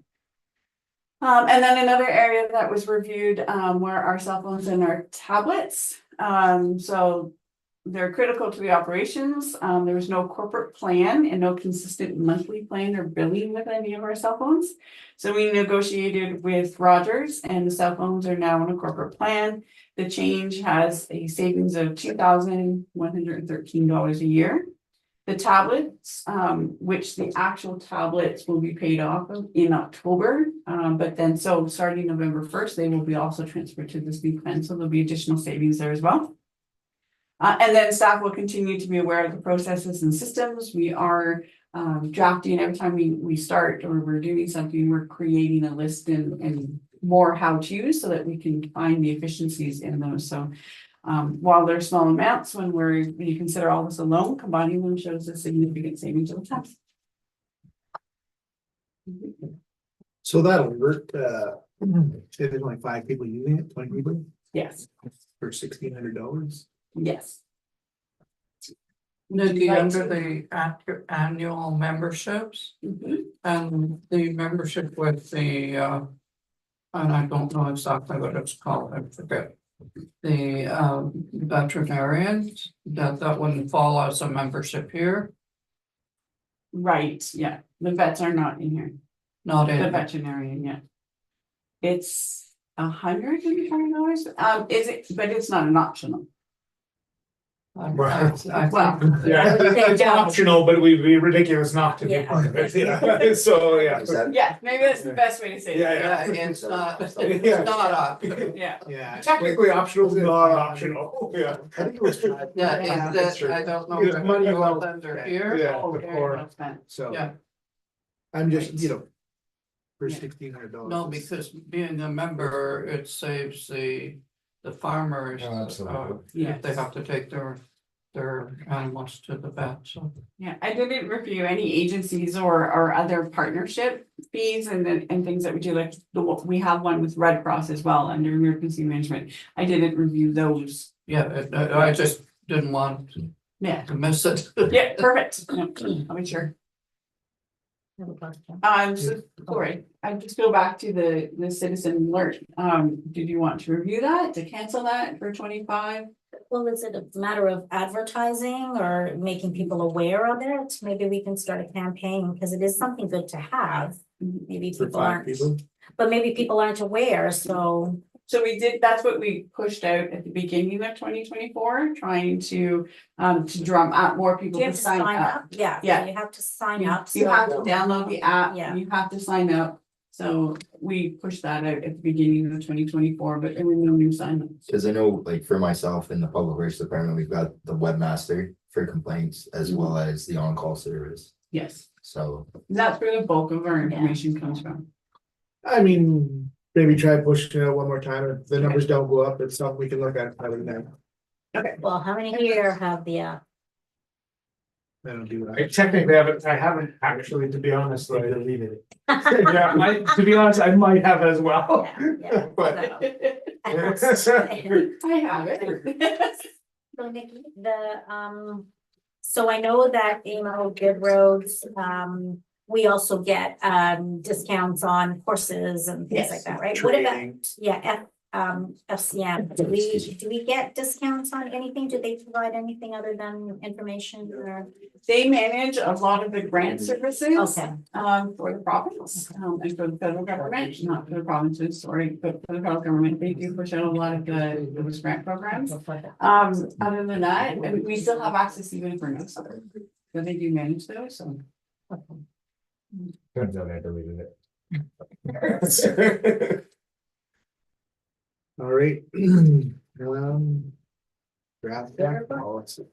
And then another area that was reviewed were our cell phones and our tablets. So they're critical to the operations. There was no corporate plan and no consistent monthly plan or billing with any of our cell phones. So we negotiated with Rogers and the cell phones are now on a corporate plan. The change has a savings of $2,113 a year. The tablets, which the actual tablets will be paid off in October, but then so starting November 1st, they will be also transferred to this new plan. So there'll be additional savings there as well. And then staff will continue to be aware of the processes and systems. We are drafting every time we start or we're doing something, we're creating a list and more how-tos so that we can find the efficiencies in those. So while they're small amounts, when you consider all this alone, combining them shows a significant savings over time. So that'll work, say there's only 5 people using it, 20 people Yes, for $1,600. yes. Nikki, Right. under the annual memberships Mhm. and the membership with the, and I don't know exactly what it's called, I forget. The veterinarians, that wouldn't fall as a membership here, Right, yeah, the vets are not in here, not the in. veterinarian, yeah. It's $120, is it, but it's not an optional. I Right. think- Yeah, it's optional, but it would be ridiculous not to be Yeah. part of it, yeah, so, yeah. Is that- Yeah, maybe that's the best way to say it. Yeah, Yeah, it's not, it's Yeah. not up. Yeah, Yeah. Technically optional, not optional, yeah. I think it was five. Yeah, Yeah, it's that's that, true. I don't know. Yeah, if it money falls well under spent. here. Yeah. oh, the very core. well spent. So Yeah. I'm just, Right. for Yeah. $1,600. No, because being a member, it saves the farmers. Oh, absolutely. If they have to take their animals to the vet, so. Yeah, I didn't review any agencies or other partnership fees and things that we do, like we have one with Red Cross as well under emergency management. I didn't review those. Yeah, I just didn't want Yeah, to miss it. yeah, perfect. No, I'll be sure. Have a question. So, sorry, I just go back to the citizen alert. Did you want to review that, to cancel that for 25? Well, is it a matter of advertising or making people aware of it? Maybe we can start a campaign, because it is something good to have. Maybe For people 5 aren't, people. but maybe people aren't aware, so. So we did, that's what we pushed out at the beginning of 2024, trying to drum up more people Do you to have to sign sign up. up? Yeah. Yeah. You have to sign You up. you so- have to download the app, Yeah. you have to sign up. So we pushed that out at the beginning of 2024, but there were no new signups. Cause I know, like, for myself in the public works department, we've got the webmaster for complaints as well as the on-call service, Yes, so. that's where the bulk of our information comes from. I mean, maybe try pushing it out one more time. If the numbers don't go up, it's something we can look at. Probably now. Well, how many here have the app? I don't do I that. technically I haven't actually, to be honest, I deleted it. Yeah, to be honest, I might have as well. Yeah, But. I have it. So Nikki, so I know that email Good Roads, we also get, discounts on courses and things like Yes. that, right? What about, Training. yeah, FCM, do we get discounts on anything? Do they provide anything other than information or? They manage a lot of the grant services. Okay. For the province, and for the federal government, not for the provinces, sorry, but for the federal government, they do push out a lot of those grant programs. Other than that, and we still have access even for notes, but they do manage those, so. Turns out I deleted it. All right. Draft tax policy.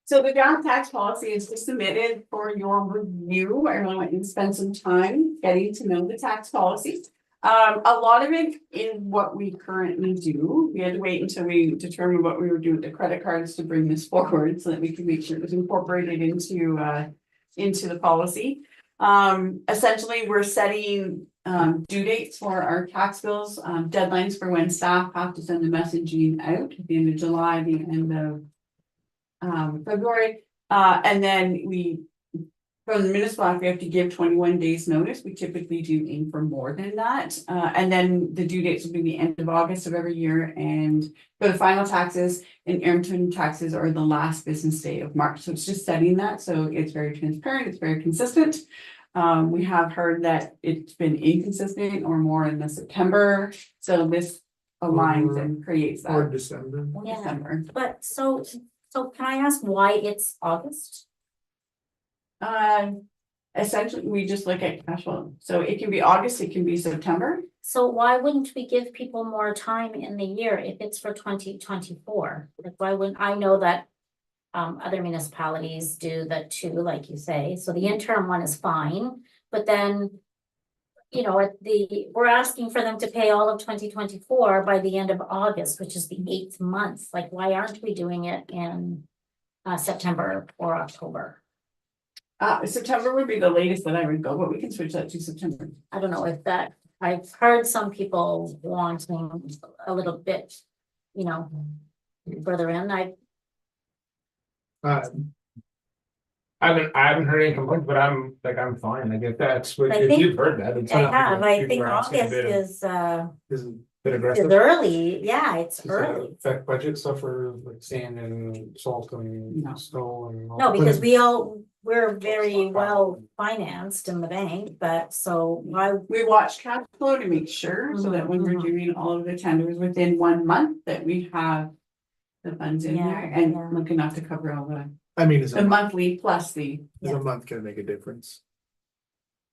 So the draft tax policy is just submitted for your review. I really want you to spend some time getting to know the tax policy. A lot of it is what we currently do. We had to wait until we determined what we would do with the credit cards to bring this forward so that we could make sure it was incorporated into the policy. Essentially, we're setting due dates for our tax bills, deadlines for when staff have to send the messaging out at the end of July, the end of February, and then from the municipal, we have to give 21 days notice. We typically do aim for more than that. And then the due dates will be the end of August of every year. And for the final taxes and interim taxes are the last business day of March. So it's just setting that. So it's very transparent. It's very consistent. We have heard that it's been inconsistent or more in the September. So this aligns and creates that. Or December. Yeah. December. But so can I ask why it's August? Essentially, we just look at cash flow. So it can be August, it can be September. So why wouldn't we give people more time in the year if it's for 2024? Like, why wouldn't, I know that other municipalities do that too, like you say, so the interim one is fine, but then you know, we're asking for them to pay all of 2024 by the end of August, which is the 8th month. Like, why aren't we doing it in September or October? September would be the latest that I would go, but we can switch that to September. I don't know if that, I've heard some people wanting a little bit, you know, further in. I haven't heard any complaints, but I'm fine. I get that. I If think- you've heard that. It's I not have, like I people think are asking a August bit of- Isn't Bit is aggressive. early, yeah, it's Does that early. affect budget stuff for like sand and salt and No. snow and? all No, that? because we're very well financed in the bank, but so why, We watch cash flow to make sure so that when we're Mhm. doing all of the tenders within 1 month, that we have the funds in Yeah, there and yeah. look enough to cover all I mean, is the a monthly plus the. month gonna make a difference?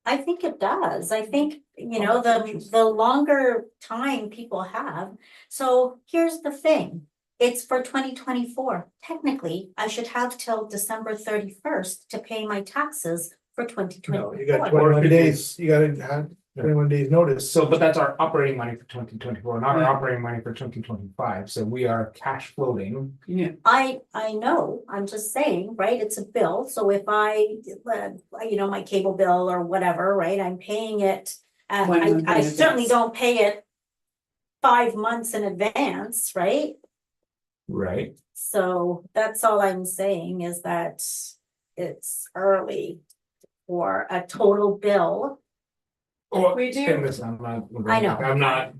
I think it does. I think, you know, the longer time people have. So here's the thing. It's for 2024. Technically, I should have till December 31st to pay my taxes for 2024. No, you got 21 days, you gotta have 21 days notice. So, but that's our operating money for 2024, not our operating money for 2025. So we are cash floating. Yeah, I know, I'm just saying, right, it's a bill, so if you know, my cable bill or whatever, right, I'm paying it. One month in I certainly advance. don't pay it 5 months in advance, right? Right. So that's all I'm saying is that it's early for a total bill. We do. And listen, I know. I'm not,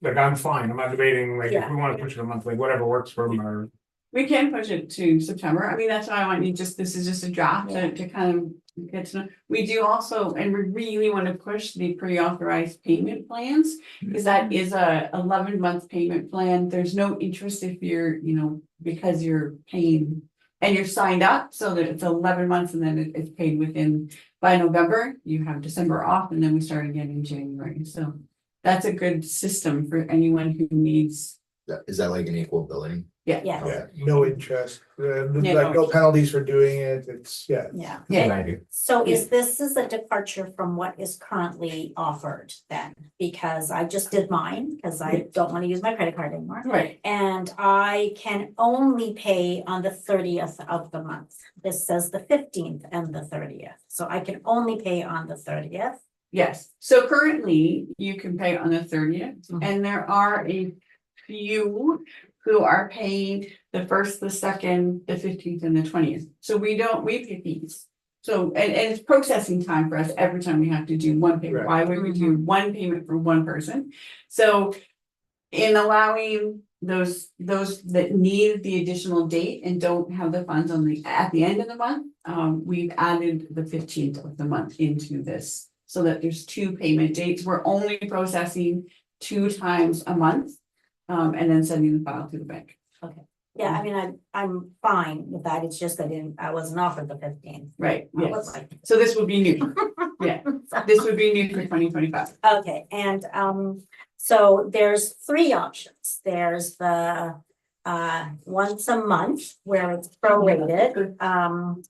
I'm fine. I'm not debating, like, if Yeah. we wanna push it a month, like, whatever works for our. We can push it to September. I mean, that's why I want you this is just a draft Yeah. to kind of get to know. We do also, and we really want to push the pre-authorized payment plans. Because that is a 11-month payment plan. There's no interest if you're, you know, because you're paying. And you're signed up so that it's 11 months and then it's paid by November, you have December off and then we start again in January. So that's a good system for anyone who needs. Is that like an equal billing? Yeah. Yes, Yeah, no interest, Yeah, like no. no penalties for doing it, it's, yeah. yeah. Yeah. So is this is a departure from what is currently offered then? Because I just did mine, because I don't want to use my credit card anymore. Right, And I can only pay on the 30th of the month. This says the 15th and the 30th, so I can only pay on the 30th. yes. So currently you can pay on the 30th Mhm. and there are a few who are paying the first, the second, the 15th and the 20th. So we pay fees. So, and it's processing time for us every time we have to do one payment. Why would we do one payment for one person? So in allowing those that need the additional date and don't have the funds at the end of the month, we've added the 15th of the month into this. So that there's two payment dates. We're only processing 2 times a month. And then sending the file to the bank. Yeah, I mean, I'm fine with that, it's just I wasn't offered the 15th. Right, I would yes. like to. So this would be new. Yeah, this would be new for 2025. Okay, and so there's 3 options. There's the once a month where it's prorated.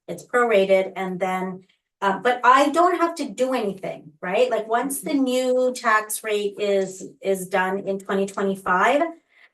It's prorated and then but I don't have to do anything, right? Like once the new tax rate is done in 2025,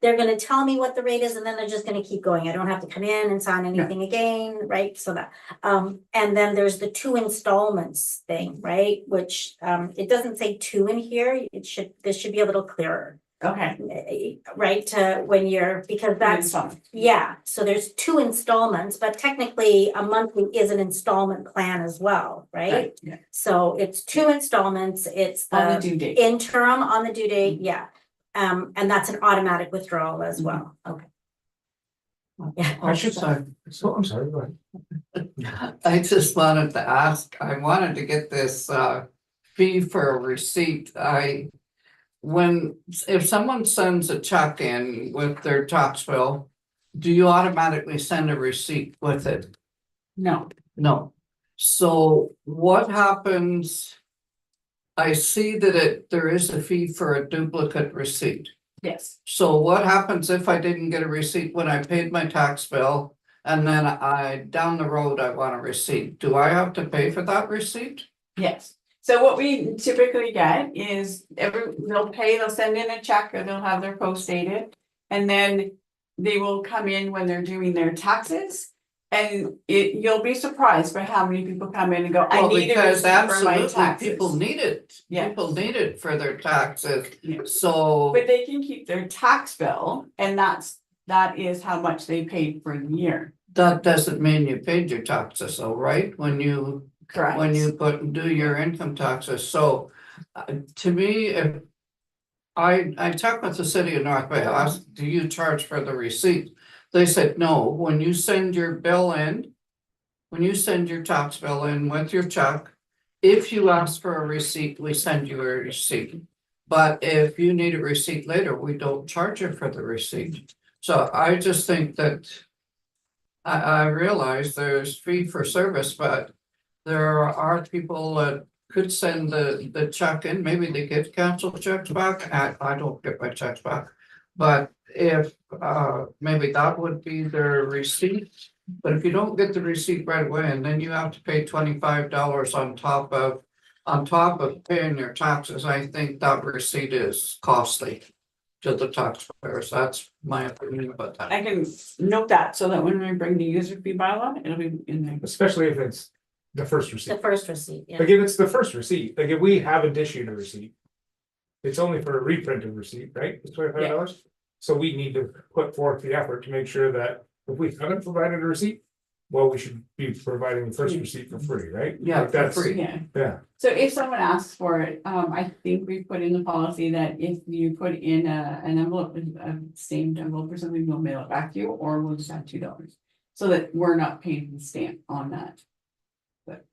they're gonna tell me what the rate is and then they're just gonna keep going. I don't have to come in and sign anything again, right? So that, and then there's the 2 installments thing, right? Which, it doesn't say 2 in here. This should be a little clearer, Okay. right? When you're, because that's, yeah, so there's 2 installments, but technically a monthly is an installment plan as well, right? Yeah. So it's 2 installments, it's On the the due date. interim on the due date, yeah. And that's an automatic withdrawal as well, okay. Yeah. I should say, so I'm sorry, go ahead. I just wanted to ask, I wanted to get this fee for a receipt. If someone sends a check in with their tax bill, do you automatically send a receipt with it? No, No. So what happens? I see that there is a fee for a duplicate receipt. yes, So what happens if I didn't get a receipt when I paid my tax bill? And then down the road, I want a receipt. Do I have to pay for that receipt? yes. So what we typically get is they'll send in a check or they'll have their post dated. And then they will come in when they're doing their taxes. And you'll be surprised by how many people come in and go, I Well, need a because receipt for my absolutely, taxes. people need it. Yeah. People need it for their taxes. Yeah. So, But they can keep their tax bill and that is how much they paid for the year. that doesn't mean you paid your taxes, though, right? When you Correct. do your income taxes, so to me, if I talked with the city of North Bay, I asked, do you charge for the receipt? They said, no, when you send your bill in, when you send your tax bill in with your check, if you ask for a receipt, we send you a receipt. But if you need a receipt later, we don't charge you for the receipt. So I just think that I realize there's fee for service, but there are people that could send the check in, maybe they get canceled checks back, I don't get my checks back. But if maybe that would be their receipt, but if you don't get the receipt right away, and then you have to pay $25 on top of paying your taxes, I think that receipt is costly to the taxpayers. That's my opinion about that. I can note that so that when we bring the user fee bylaw, it'll be in there. Especially if it's the first The receipt. first receipt, yeah. Like if it's the first receipt, like if we haven't issued a receipt. It's only for a reprinted receipt, right? It's $25. So we need to put forth the effort to make sure that if we haven't provided a receipt. Well, we should be providing the first receipt for free, right? Yeah, Like for that's, free. Yeah. yeah, So if someone asks for it, I think we put in the policy that if you put in an envelope, a stamped envelope or something, we'll mail it back to you, or we'll just have $2. So that we're not paying the stamp on that. But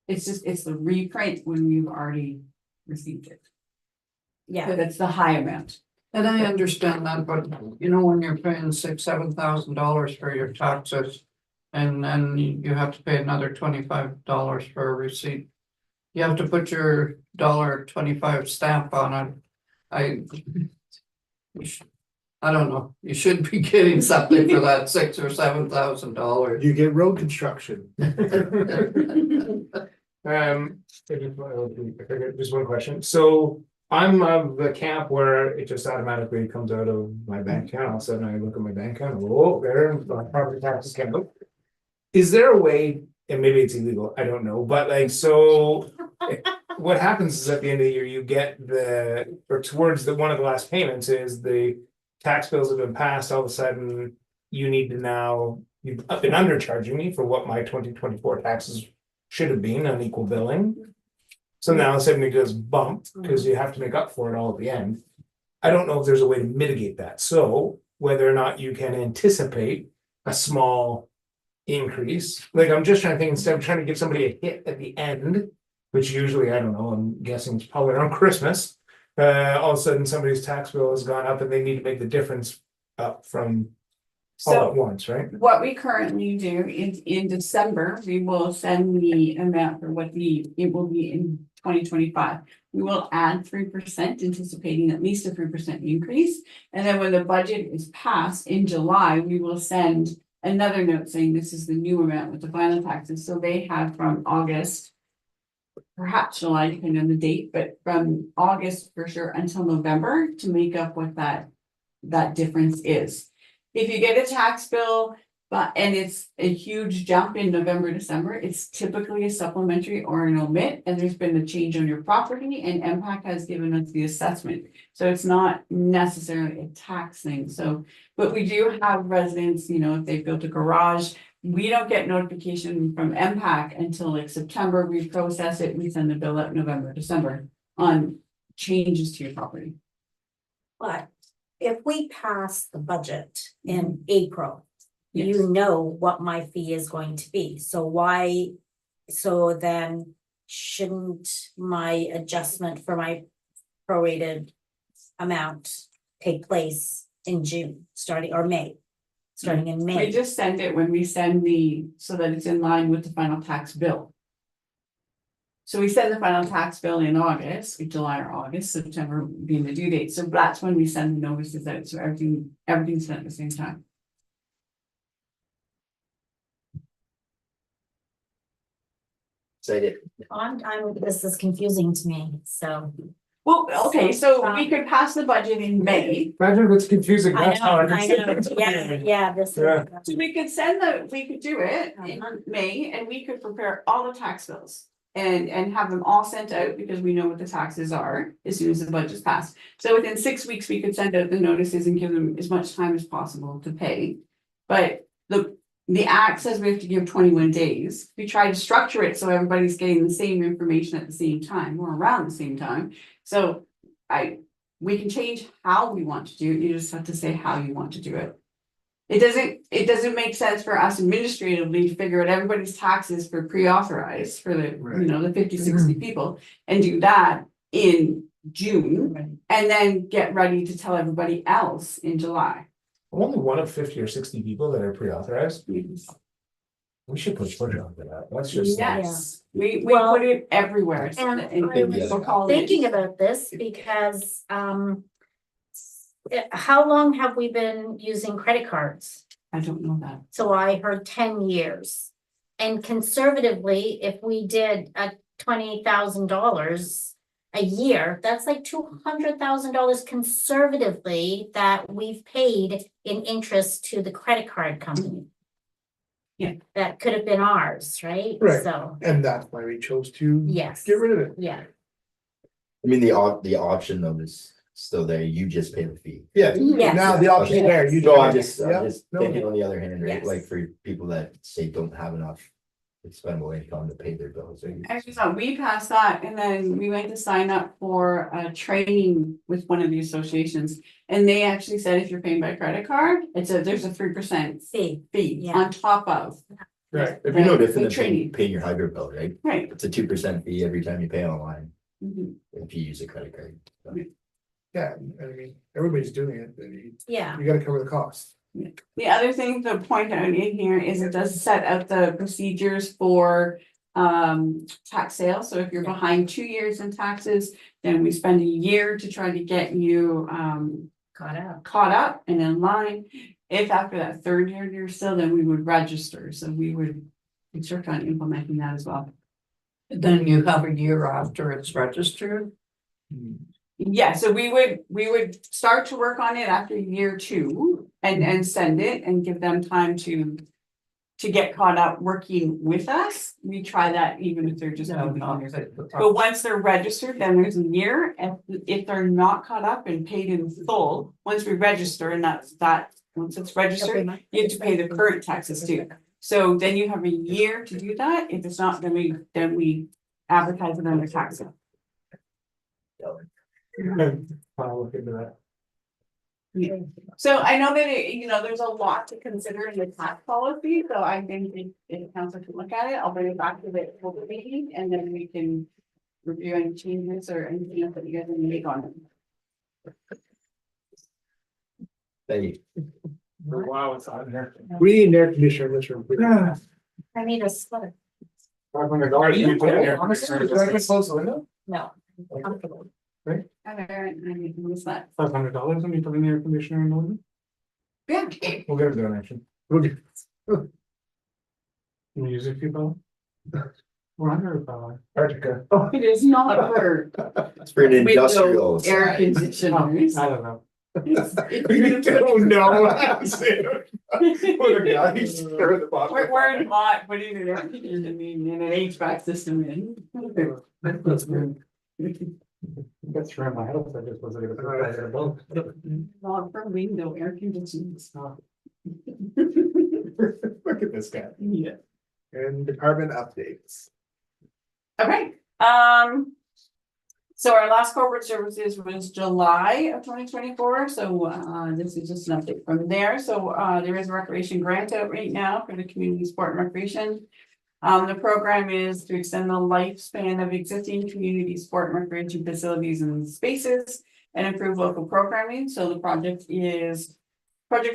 it's the reprint when you've already received it. Yeah, So that's the high amount. And I understand that, but you know, when you're paying $6,000-7,000 for your taxes. And then you have to pay another $25 for a receipt. You have to put your $1.25 stamp on it. I don't know, you should be getting something for that $6,000 or $7,000. You get road construction. Just one question, so I'm of the camp where it just automatically comes out of my bank account, all of a sudden I look at my bank account, oh, there, my property taxes came out. Is there a way, and maybe it's illegal, I don't know, but like, so. What happens is at the end of the year, you get or towards one of the last payments is the tax bills have been passed, all of a sudden. You need to now, you've been undercharging me for what my 2024 taxes should have been on equal billing. So now all of a sudden it goes bump, because you have to make up for it all at the end. I don't know if there's a way to mitigate that, so whether or not you can anticipate a small increase, like I'm just trying to think, instead of trying to give somebody a hit at the end. Which usually, I don't know, I'm guessing it's probably around Christmas. All of a sudden somebody's tax bill has gone up and they need to make the difference up from all So at once, right? what we currently do is in December, we will send the amount for it will be in 2025. We will add 3%, anticipating at least a 3% increase. And then when the budget is passed in July, we will send another note saying this is the new amount with the final taxes. So they have from August. Perhaps July, depending on the date, but from August for sure until November to make up what that difference is. If you get a tax bill, and it's a huge jump in November, December, it's typically a supplementary or an omit, and there's been a change on your property, and MPAC has given us the assessment. So it's not necessarily a tax thing, so, but we do have residents, if they built a garage. We don't get notification from MPAC until like September, we process it, we send the bill out November, December on changes to your property. But if we pass the budget in April, Yes. you know what my fee is going to be, so then shouldn't my adjustment for my prorated amount take place in June, starting in May? We just send it when we send so that it's in line with the final tax bill. So we send the final tax bill in August, July or August, September being the due date, so that's when we send the notices out, so everything's sent at the same time. Say This is confusing to me, so. Well, okay, so we could pass the budget in May, Imagine if it's confusing, I that's how I know, understand yeah, this is. Yeah. so we could do it in May, and we could prepare all the tax bills. And have them all sent out because we know what the taxes are as soon as the budget's passed. So within 6 weeks, we could send out the notices and give them as much time as possible to pay. But the act says we have to give 21 days. We try to structure it so everybody's getting the same information at the same time or around the same time. So we can change how we want to do it. You just have to say how you want to do it. It doesn't make sense for us administratively to figure out everybody's taxes for pre-authorized for the, the 50, 60 people and do that in June and then get ready to tell everybody else in July. I'm only one of 50 or 60 people that are pre-authorized. Yes, We should put on to that, that's just. we Well, put it everywhere. so and that- I was people call it- thinking about this because, how long have we been using credit cards? I don't know that. So I heard 10 years. And conservatively, if we did a $20,000 a year, that's like $200,000 conservatively that we've paid in interest to the credit card company. Yeah. That could have been ours, right? Right. So, And that's why we chose to yes, get rid of it. yeah. I mean, the option though is still there, you just pay the fee. Yeah, Yes. now the option is there. You So I'm do- just Yeah, no. thinking on the other hand, right, Yes. like for people that say don't have enough expendable income to pay their bills. right? Actually, so we passed that and then we went to sign up for a training with one of the associations. And they actually said if you're paying by credit card, there's a 3% See, fee Yeah. on top of. Right. If you're no different The than training. paying your hydro bill, right? Right. It's a 2% fee every time you pay online Mhm. if you use a credit card. So, Yeah, I mean, everybody's doing it, but yeah, you gotta cover the cost. The other thing to point out in here is it does set out the procedures for tax sales. So if you're behind 2 years in taxes, then we spend a year to try to get you caught up and in line. If after that third year you're still, then we would register, so we would start on implementing that as well. Then you have a year after it's registered. Yeah, so we would start to work on it after year two and send it and give them time to get caught up working with us. We try that even if they're just. But once they're registered, then there's a year, and if they're not caught up and paid in full, once we register, and once it's registered, you have to pay the current taxes too. So then you have a year to do that. If it's not, then we advertise it under tax. I'll look into that. So I know that there's a lot to consider in the tax policy, so I think if council can look at it, I'll bring it back to the full meeting and then we can review any changes or anything else that you guys want to make on it. Thank you. Wow, it's on there. We need an air conditioner in this room. I need a sweater. $500. You put it there. Honestly, Did I just close the window? No, comfortable. I miss that. $500 when you put in the air conditioner in the window? Yeah. We'll get a donation. Can you use it if you buy? $400. Arctica. Oh, it is not for It's for an window industrial. air side. conditioners. I don't know. You don't know. What a guy. He's stirring the pot. We're not putting an air conditioning in an HVAC system in. That's for my house, I just wasn't gonna put that in a boat. Not for window air conditioners. Look at this guy. Yeah. And department updates. Okay, so our last corporate services was July of 2024, so this is just an update from there. So there is a recreation grant out right now for the community sport and recreation. The program is to extend the lifespan of existing community sport and recreation facilities and spaces and improve local programming. So the project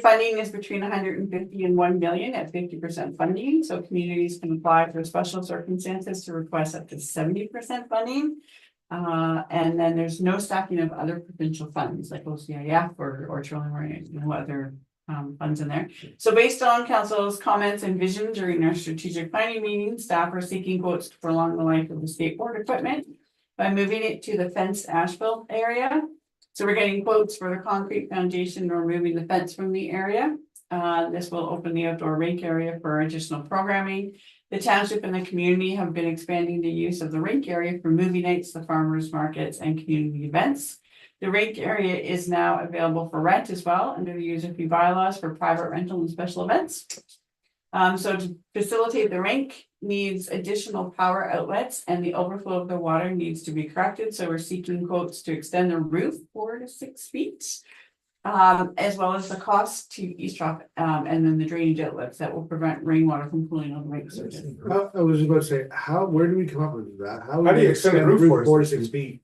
funding is between 150 and 1 million at 50% funding. So communities can apply for special circumstances to request up to 70% funding. And then there's no stacking of other provincial funds like OCIF or Trillium or other funds in there. So based on council's comments and vision during our strategic planning meeting, staff are seeking quotes to prolong the life of the skateboard equipment by moving it to the fenced asphalt area. So we're getting quotes for the concrete foundation or removing the fence from the area. This will open the outdoor rink area for additional programming. The township and the community have been expanding the use of the rink area for movie nights, the farmers markets and community events. The rink area is now available for rent as well under the user fee bylaws for private rental and special events. So to facilitate the rink needs additional power outlets and the overflow of the water needs to be corrected. So we're seeking quotes to extend the roof 4 to 6 feet. As well as the cost to eavesdrop, and then the drainage outlets that will prevent rainwater from pooling on the rink surface. I was just going to say, where do we come up with that? How do you extend the roof 4 to 6 feet?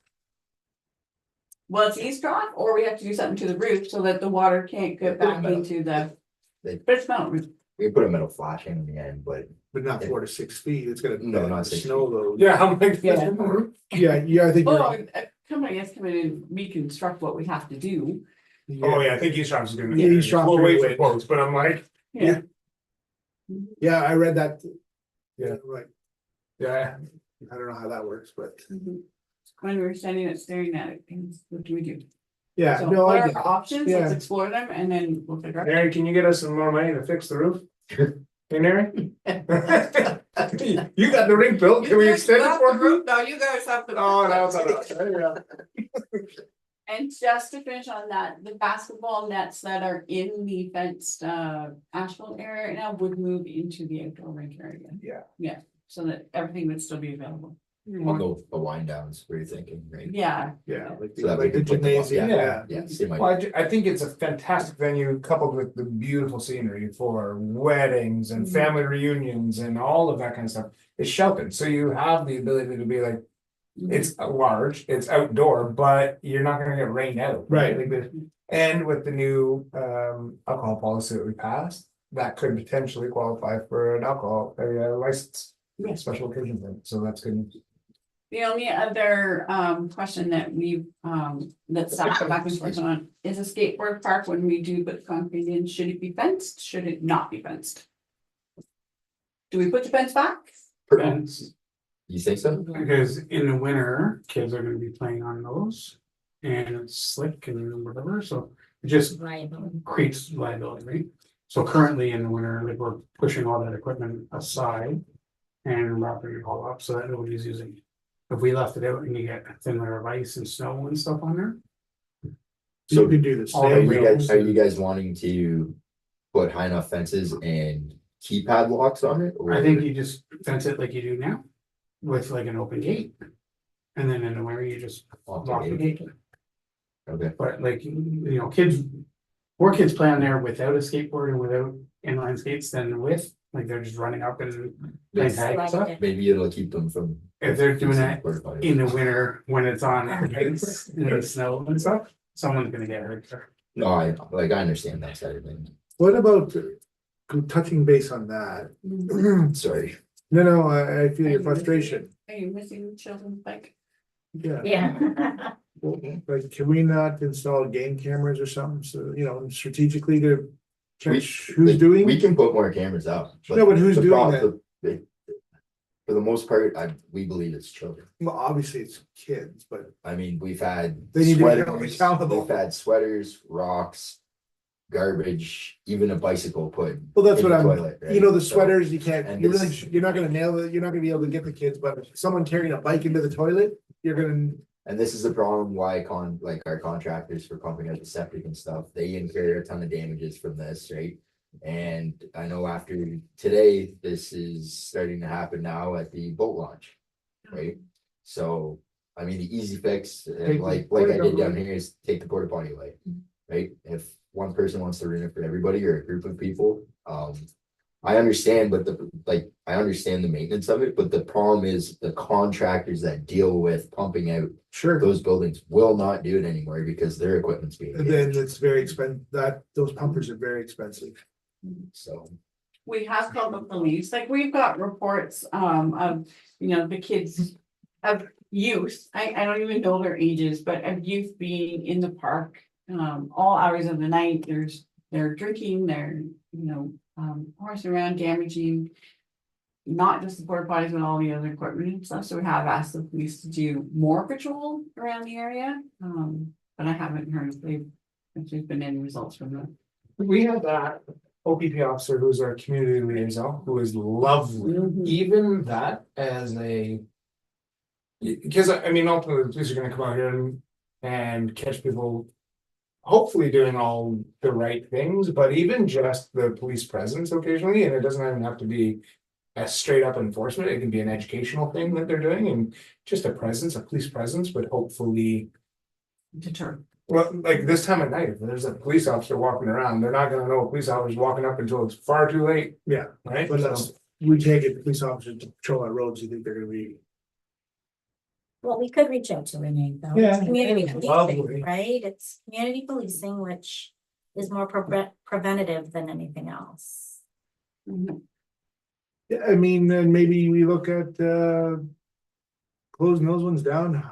Well, it's eavesdrop, or we have to do something to the roof so that the water can't get back into the. They- But it's metal roof. We put a metal flashing in the end, but But not 4 to 6 feet, it's gonna. No, not 6 Snow feet. load. Yeah, I'm like. Yeah. Yeah, I think. you're Oh, right. a company has come in and reconstruct what we have to do. Oh, yeah, I think Eastrop's is gonna. Yeah, Eastrop's We'll wait for very quotes, but I'm like, Yeah, I read that. Yeah. Right, yeah, I don't know how that works, but When we're standing and staring at it, things, what do we do? yeah, So no, what I are get our it. options? Let's Yeah. explore them and then we'll figure out. Mary, can you get us some more money to fix the roof? Hey, Mary? You got the ring built, can we extend it for you? No, you guys have the. Oh, no, it's not. And just to finish on that, the basketball nets that are in the fenced asphalt area right now would move into the outdoor rink area. Yeah. Yeah, so that everything would still be available. I'll go with the wind downs, what are you thinking, right? Yeah, Yeah, like So that we like the can put them up, gymnasium, yeah. yeah. Yeah, see my. Well, I think it's a fantastic venue coupled with the beautiful scenery for weddings and family reunions and all of that kind of stuff. It's sheltered, so you have the ability to be like, it's large, it's outdoor, but you're not gonna get rained out. Right. Like and with the new alcohol policy that we passed, that could potentially qualify for an alcohol license. Yeah. Special occasion thing, so that's good. The only other question that we that staff go back and forth on is a skateboard park, when we do put concrete in, should it be fenced, should it not be fenced? Do we put the fence back? Fence, You think so? because in the winter, kids are gonna be playing on those. And it's slick and whatever, so it just Liability. creates liability, right? So currently in the winter, like we're pushing all that equipment aside. And wrapping it all up so that nobody's using it. If we left it out and you get a thin layer of ice and snow and stuff on there. You could do the All Are same. the you rails. guys, are you guys wanting to put high enough fences and keypad locks on it? or- I think you just fence it like you do now. With like an open gate. And then in the winter, you just Lock lock the the gate. gate. Okay, But like, you know, more kids play on there without a skateboard and without inline skates than with, like they're just running up and playing Yes, tag and like stuff. it. maybe it'll keep them from. If they're doing that porta potties. in the winter when it's on ice and the snow and stuff, someone's gonna get hurt. No, I understand that side of things. What about touching base on that? Sorry. No, I feel your frustration. Are you missing children's bike? Yeah. Yeah. Like, can we not install game cameras or something, so, you know, strategically to catch who's Like, doing? We can put more cameras up. No, but who's the doing prob- For the most part, we believe it's children. Well, obviously it's kids, but I mean, we've had They need to be held sweaters, accountable. we've had sweaters, rocks, garbage, even a bicycle put. well, that's in what the I'm, toilet, you know, right? the So- sweaters, you can't, and you really, this- you're not gonna nail it, you're not gonna be able to get the kids, but if someone carrying a bike into the toilet, you're gonna. And this is the problem why like our contractors for pumping out the septic and stuff, they incur a ton of damages from this, right? And I know after today, this is starting to happen now at the boat launch, right? So, I mean, the easy fix, Take the like I porta did down potty. here, is take the porta potty away. Right? If one person wants to ruin it for everybody or a group of people, I understand, but I understand the maintenance of it, but the problem is the contractors that deal with pumping out Sure. those buildings will not do it anymore because their equipment's being. And then it's very expensive, those pumpers are very expensive. So, We have called the police, like we've got reports of, you know, the kids. Of youth, I don't even know their ages, but of youth being in the park, all hours of the night, they're drinking, they're, you know, horsing around damaging. Not just the porta potties, but all the other equipment and stuff, so we have asked the police to do more patrol around the area, but I haven't heard if there's been any results from that. We have that OPP officer who's our community liaison, who is lovely, Mhm. even that as a. Because I mean, ultimately, the police are gonna come out here and catch people. Hopefully doing all the right things, but even just the police presence occasionally, and it doesn't even have to be. A straight up enforcement, it can be an educational thing that they're doing and just a presence, a police presence, but hopefully. Deter. Well, like this time of night, if there's a police officer walking around, they're not gonna know a police officer's walking up until it's far too late, Yeah, right? but So- that's, we can't get police officers to patrol our roads, you think they're gonna be. Well, we could reach out to Renee though. Yeah, It's community yeah, lovely. policing, right? It's community policing, which is more preventative than anything else. Mhm. Yeah, I mean, then maybe we look at, closing those ones down,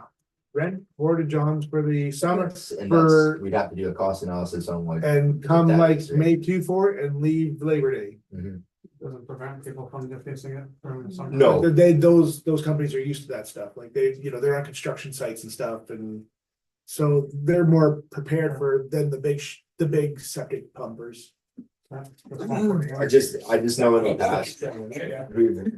rent Porta Johns for the summer. and For- we'd have to do a cost analysis on what. And come That like is, right. May 2 for it and leave Labor Day. Mhm. Doesn't prevent people from just fixing it from some. No. Those companies are used to that stuff, like they, you know, they're on construction sites and stuff and. So they're more prepared for than the big septic pumpers. I just know in the past,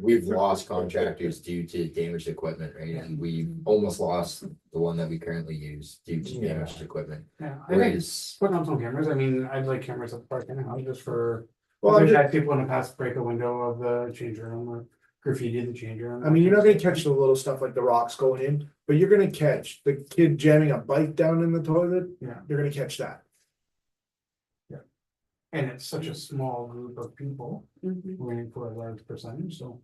we've lost contractors due to damaged equipment, right? And we almost lost the one that we currently use due to Yeah. damaged equipment. Yeah, I think Whereas, putting on some cameras, I mean, I'd like cameras at the park anyhow, just for. Well, We've I'm had people in the past break a window of the change room or graffiti the change room. I mean, you're not gonna catch the little stuff like the rocks going in, but you're gonna catch the kid jamming a bike down in the toilet. Yeah. You're gonna catch that. And it's such a small group of people, Mhm. waiting for a large percentage, so.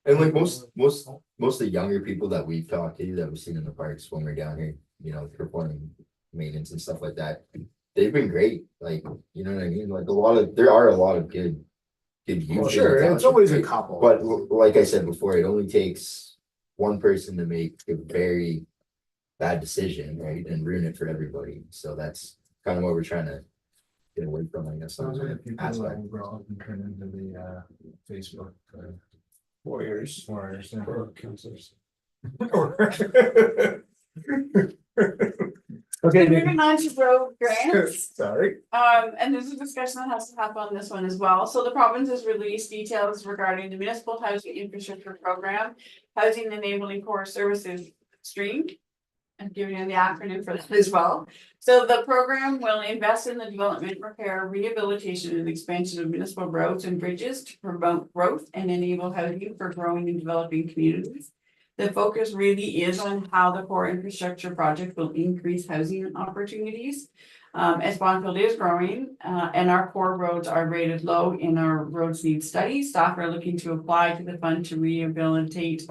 and like most of the younger people that we've talked to, that we've seen in the parks when we're down here, you know, performing maintenance and stuff like that. They've been great, like, you know what I mean, like there are a lot of good. Good Well, youth. sure, in the it's always a township, couple. But like I said before, it only takes one person to make a very bad decision, right, and ruin it for everybody. So that's kind of what we're trying to get away from, I guess. Sounds like people aspect. will grow up and turn into the Facebook Warriors. warriors. yeah. Or counselors. Okay, Moving on to road grants. Sorry. And there's a discussion that has to happen on this one as well. So the province has released details regarding the municipal housing infrastructure program, housing enabling core services stream. I'm giving you the acronym for that as well. So the program will invest in the development, repair, rehabilitation, and expansion of municipal roads and bridges to promote growth and enable housing for growing and developing communities. The focus really is on how the core infrastructure project will increase housing opportunities. As Bonfield is growing, and our core roads are rated low in our roads need study, staff are looking to apply to the fund to rehabilitate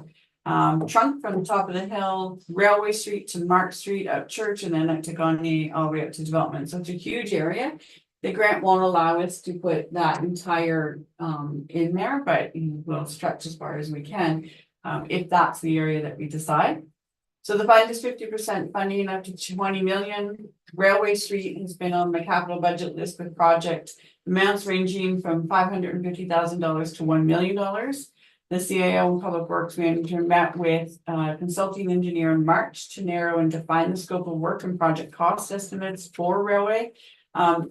trunk from the top of the hill, Railway Street to Mark Street, up Church, and then up to Gagne, all the way up to development. So it's a huge area. The grant won't allow us to put that entire in there, but we'll stretch as far as we can. If that's the area that we decide. So the fund is 50% funding up to 20 million. Railway Street has been on the capital budget list with project amounts ranging from $550,000 to $1 million. The CAO and Public Works Manager met with consulting engineer in March to narrow and define the scope of work and project cost estimates for railway. A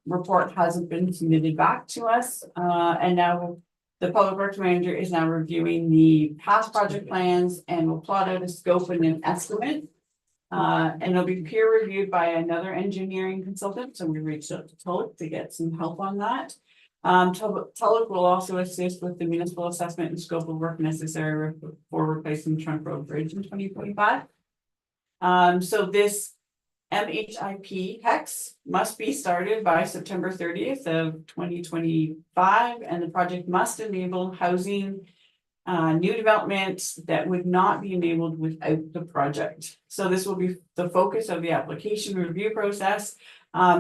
report hasn't been submitted back to us, and now the Public Works Manager is now reviewing the past project plans and will plot out a scope and an estimate. And it'll be peer reviewed by another engineering consultant, so we reached out to Tulloch to get some help on that. Tulloch will also assist with the municipal assessment and scope of work necessary for replacing Trunk Road Bridge in 2025. So this MHIP HEX must be started by September 30th of 2025, and the project must enable housing, new developments that would not be enabled without the project. So this will be the focus of the application review process.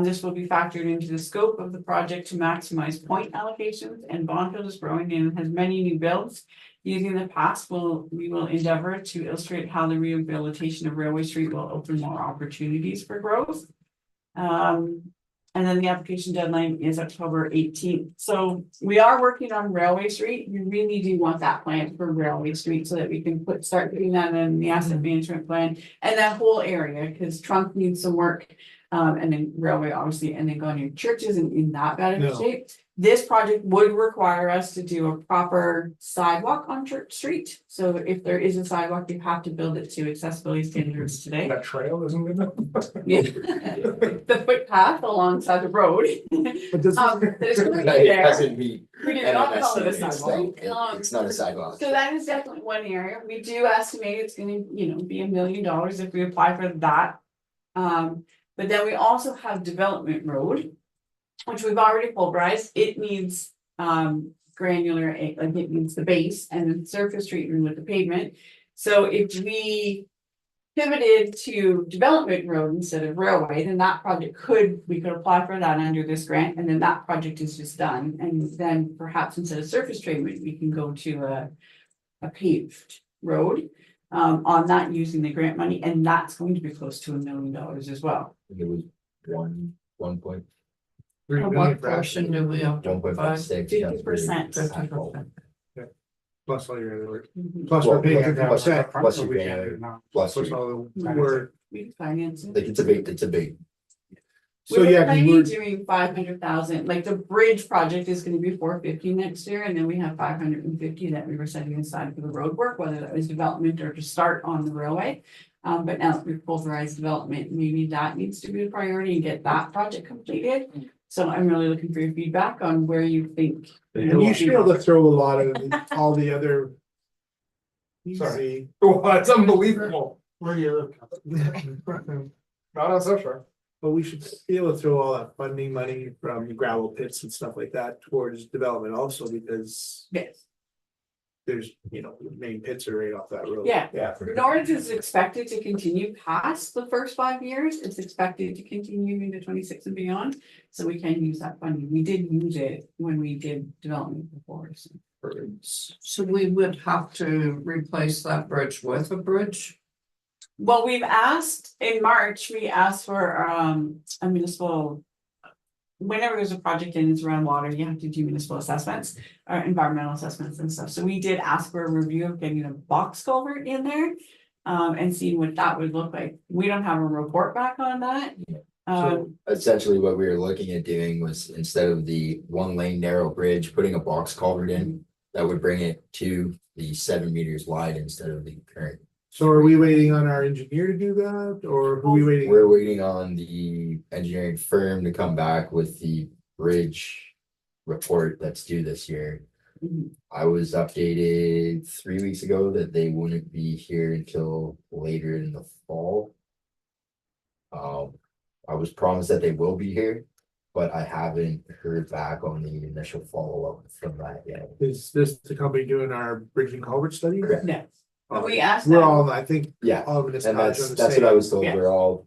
This will be factored into the scope of the project to maximize point allocations, and Bonfield is growing and has many new builds. Using the past, we will endeavor to illustrate how the rehabilitation of Railway Street will open more opportunities for growth. And then the application deadline is October 18th. So we are working on Railway Street. We really do want that plan for Railway Street so that we can start putting that in the asset management plan and that whole area, because Trunk needs some work. And then Railway, obviously, and then going to churches in that bad of No. shape. This project would require us to do a proper sidewalk on Church Street. So if there is a sidewalk, you have to build it to accessibility standards today. That trail isn't good enough. Yeah. The footpath alongside the road. But does There's gonna be It there. doesn't meet. We did not call it a NMSC, sidewalk. It's not a sidewalk. So that is definitely one area. We do estimate it's gonna, be $1 million if we apply for that. But then we also have Development Road, which we've already pulverized. It needs granular, like it needs the base and then surface treatment with the pavement. So if we pivoted to Development Road instead of Railway, then that project we could apply for that under this grant, and then that project is just done. And then perhaps instead of surface treatment, we can go to a paved road on that using the grant money, and that's going to be close to $1 million as well. It was one point, What portion do we have? 1.56. 50%. plus all your other work, Mhm. plus we're paying Well, plus- 50%, plus So you we pay can't it. do now. Plus, plus you- all the work. We can finance it. like, it's a big, So We were yeah, we planning were, doing 500,000, like the bridge project is gonna be 450 next year, and then we have 550 that we were setting aside for the road work, whether that was development or to start on the railway. But now that we've pulverized development, maybe that needs to be a priority and get that project completed. So I'm really looking for your feedback on where you think. and you should be able to throw a lot of all the other. Sorry. Easy. Oh, it's unbelievable. Where do you live? Not on South Shore. But we should be able to throw all that funding money from gravel pits and stuff like that towards development also, because Yes, there's, the main pits are right off that road. yeah. Yeah. Norwich is expected to continue past the first 5 years. It's expected to continue into 26 and beyond. So we can use that funding. We did use it when we did development before. So. So we would have to replace that bridge with a bridge? Well, we've asked, in March, we asked for a municipal. Whenever there's a project and it's around water, you have to do municipal assessments or environmental assessments and stuff. So we did ask for a review of getting a box culvert in there. And seeing what that would look like. We don't have a report back on that. So essentially what we were looking at doing was instead of the 1 lane narrow bridge, putting a box culvert in. That would bring it to the 7 meters wide instead of the current. So are we waiting on our engineer to do that, or who are we waiting? We're waiting on the engineering firm to come back with the bridge report that's due this year. Mhm. I was updated 3 weeks ago that they wouldn't be here until later in the fall. I was promised that they will be here, but I haven't heard back on the initial follow-up from that yet. Is this the company doing our bridge and culvert study? Correct. No, Oh, we asked We're them. all, I think, Yeah, all of and municipalities are that's the what I same. was told, Yeah. we're all,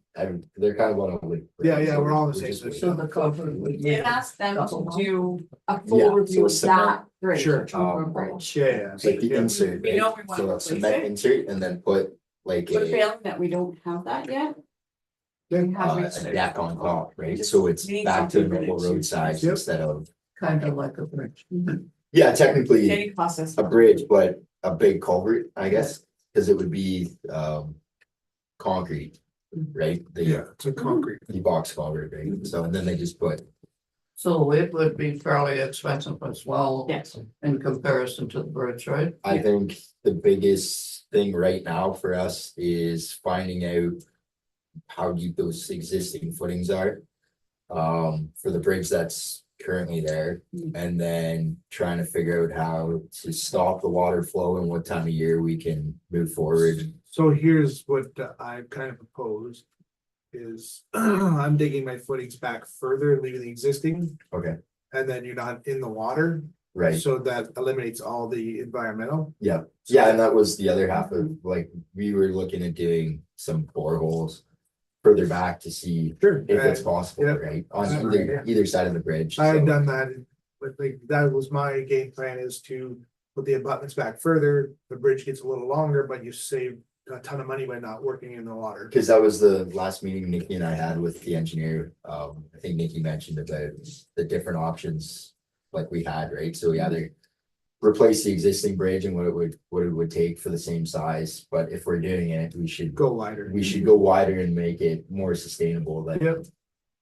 they're kind of on a. Yeah, we're all on the We're same just page. So the culvert would We be. did ask them to do a Yeah, full review so of cement. that bridge. Sure. Over a bridge. Yeah, It's like the yeah. insert, We know right? we want So to a replace cement it. insert and then put like We're a failing that we don't have that yet. We have reached a it. deck on top, right? Just So it's need back to something normal that road it's- size Yep. instead of, Kind of like a bridge. yeah, technically Getting processed. a bridge, but a big culvert, I guess. Cause it would be concrete, right? Yeah, it's a concrete. The box culvert, right? So and then they just put, So it would be fairly expensive as well. Yes. In comparison to the bridge, right? I think the biggest thing right now for us is finding out. How deep those existing footings are. For the bridge that's currently there. Mm. And then trying to figure out how to stop the water flow and what time of year we can move forward. So here's what I kind of proposed. Is I'm digging my footings back further and leaving the existing, Okay, and then you're not in the water. right, So that eliminates all the environmental. yeah, and that was the other half of, like, we were looking at doing some boreholes. Further back to see Sure. if it's possible, yeah. right, on Yeah. either side of the bridge. I had so- done that, but like, that was my game plan, is to put the abutments back further. The bridge gets a little longer, but you save a ton of money by not working in the water. Cause that was the last meeting Nikki and I had with the engineer, I think Nikki mentioned about the different options. Like we had, right, so we either. Replace the existing bridge and what it would take for the same size, but if we're doing it, we should Go wider. go wider and make it more sustainable Yep. than.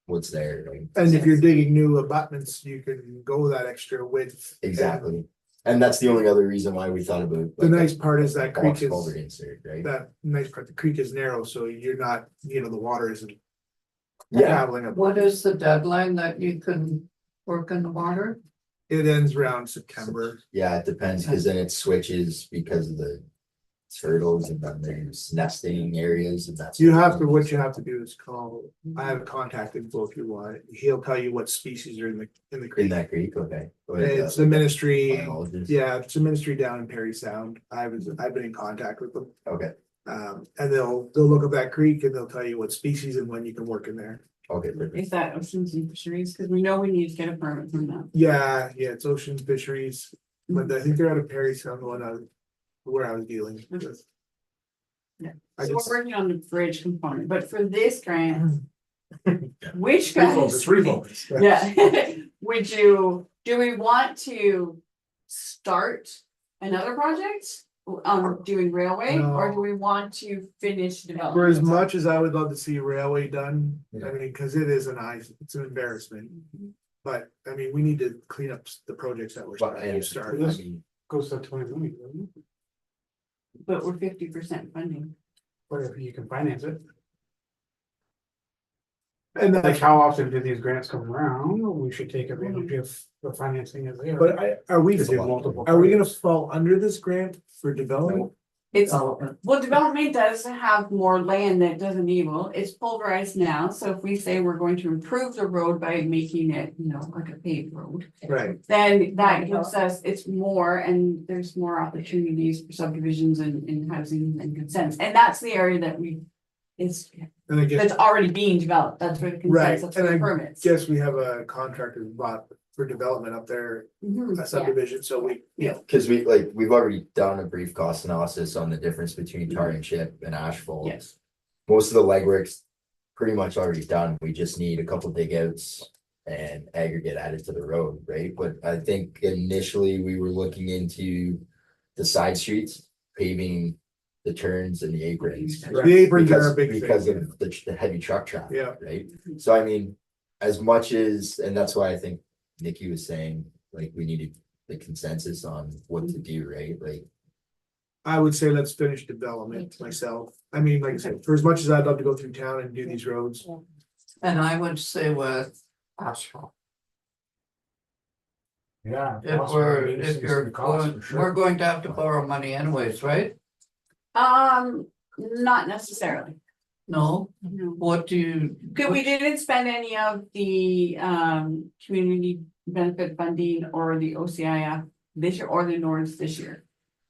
What's there, right? And if you're digging new abutments, you can go that extra width. Exactly, and that's the only other reason why we thought about. The nice part is that box creek culvert is, insert, right? that nice part, the creek is narrow, so you're not, the water isn't Yeah, traveling up. What is the deadline that you can work in the water? It ends around September. yeah, it depends, cause then it switches because of the. Turtles and then there's nesting areas and that's. What you have to do is call, I have a contact info if you want it. He'll tell you what species are in the In creek. that creek, okay. It's the ministry, Biologist. yeah, it's a ministry down in Perry Sound. I've been in contact with them. Okay, And they'll look up that creek and they'll tell you what species and when you can work in there. okay, perfect. Is that Oceans and Fisheries? Because we know we need to get a permit from them. Yeah, it's ocean fisheries, but I think they're out of Perry Sound, the one where I was dealing with. Yeah. I So just- we're working on the bridge component, but for this grant. Which guys? Yeah, would you, do we want to start another project? Doing railway, or No. do we want to finish development? For as much as I would love to see railway done, I Yeah. mean, cause it is it's an embarrassment. But I mean, we need to clean up the projects that we're But I starting. mean, Goes to 20 million, doesn't it? But we're 50% funding. Whatever you can finance it. And Like, that's, how often do these grants come around? We should take advantage of the financing is there. but are we, Because you have multiple gonna projects. fall under this grant for development? It's, Development. well, development does have more land that doesn't evil, it's pulverized now, so if we say we're going to improve the road by making it, like a paved road. Right, Then that gives us, it's more, and there's more opportunities for subdivisions and housing and consents, and that's the area that we. is, And I that's guess, already being developed, that's where the Right, consensus and for I the permits. guess we have a contractor bought for development up there, Mhm. a subdivision, so we, you know, Cause we've already done a brief cost analysis on the difference between tar and chip and asphalt. Yes. Most of the legwork's pretty much already done. We just need a couple dig outs and aggregate added to the road, right? But I think initially we were looking into the side streets, paving the turns and the aprons. the aprons are a Because big because thing. of the heavy truck traffic. Yeah. Right? So I mean, as much as, and that's why I think Nikki was saying, like, we needed the consensus on what to do, right? Like, I would say let's finish development myself. I mean, like I said, for as much as I'd love to go through town and do these roads, And I would say with asphalt. Yeah. If you're going, we're going to have to borrow money anyways, right? Not necessarily. No, No. what do you? Good, we didn't spend any of the community benefit funding or the OCIF this year or the NORDS this year.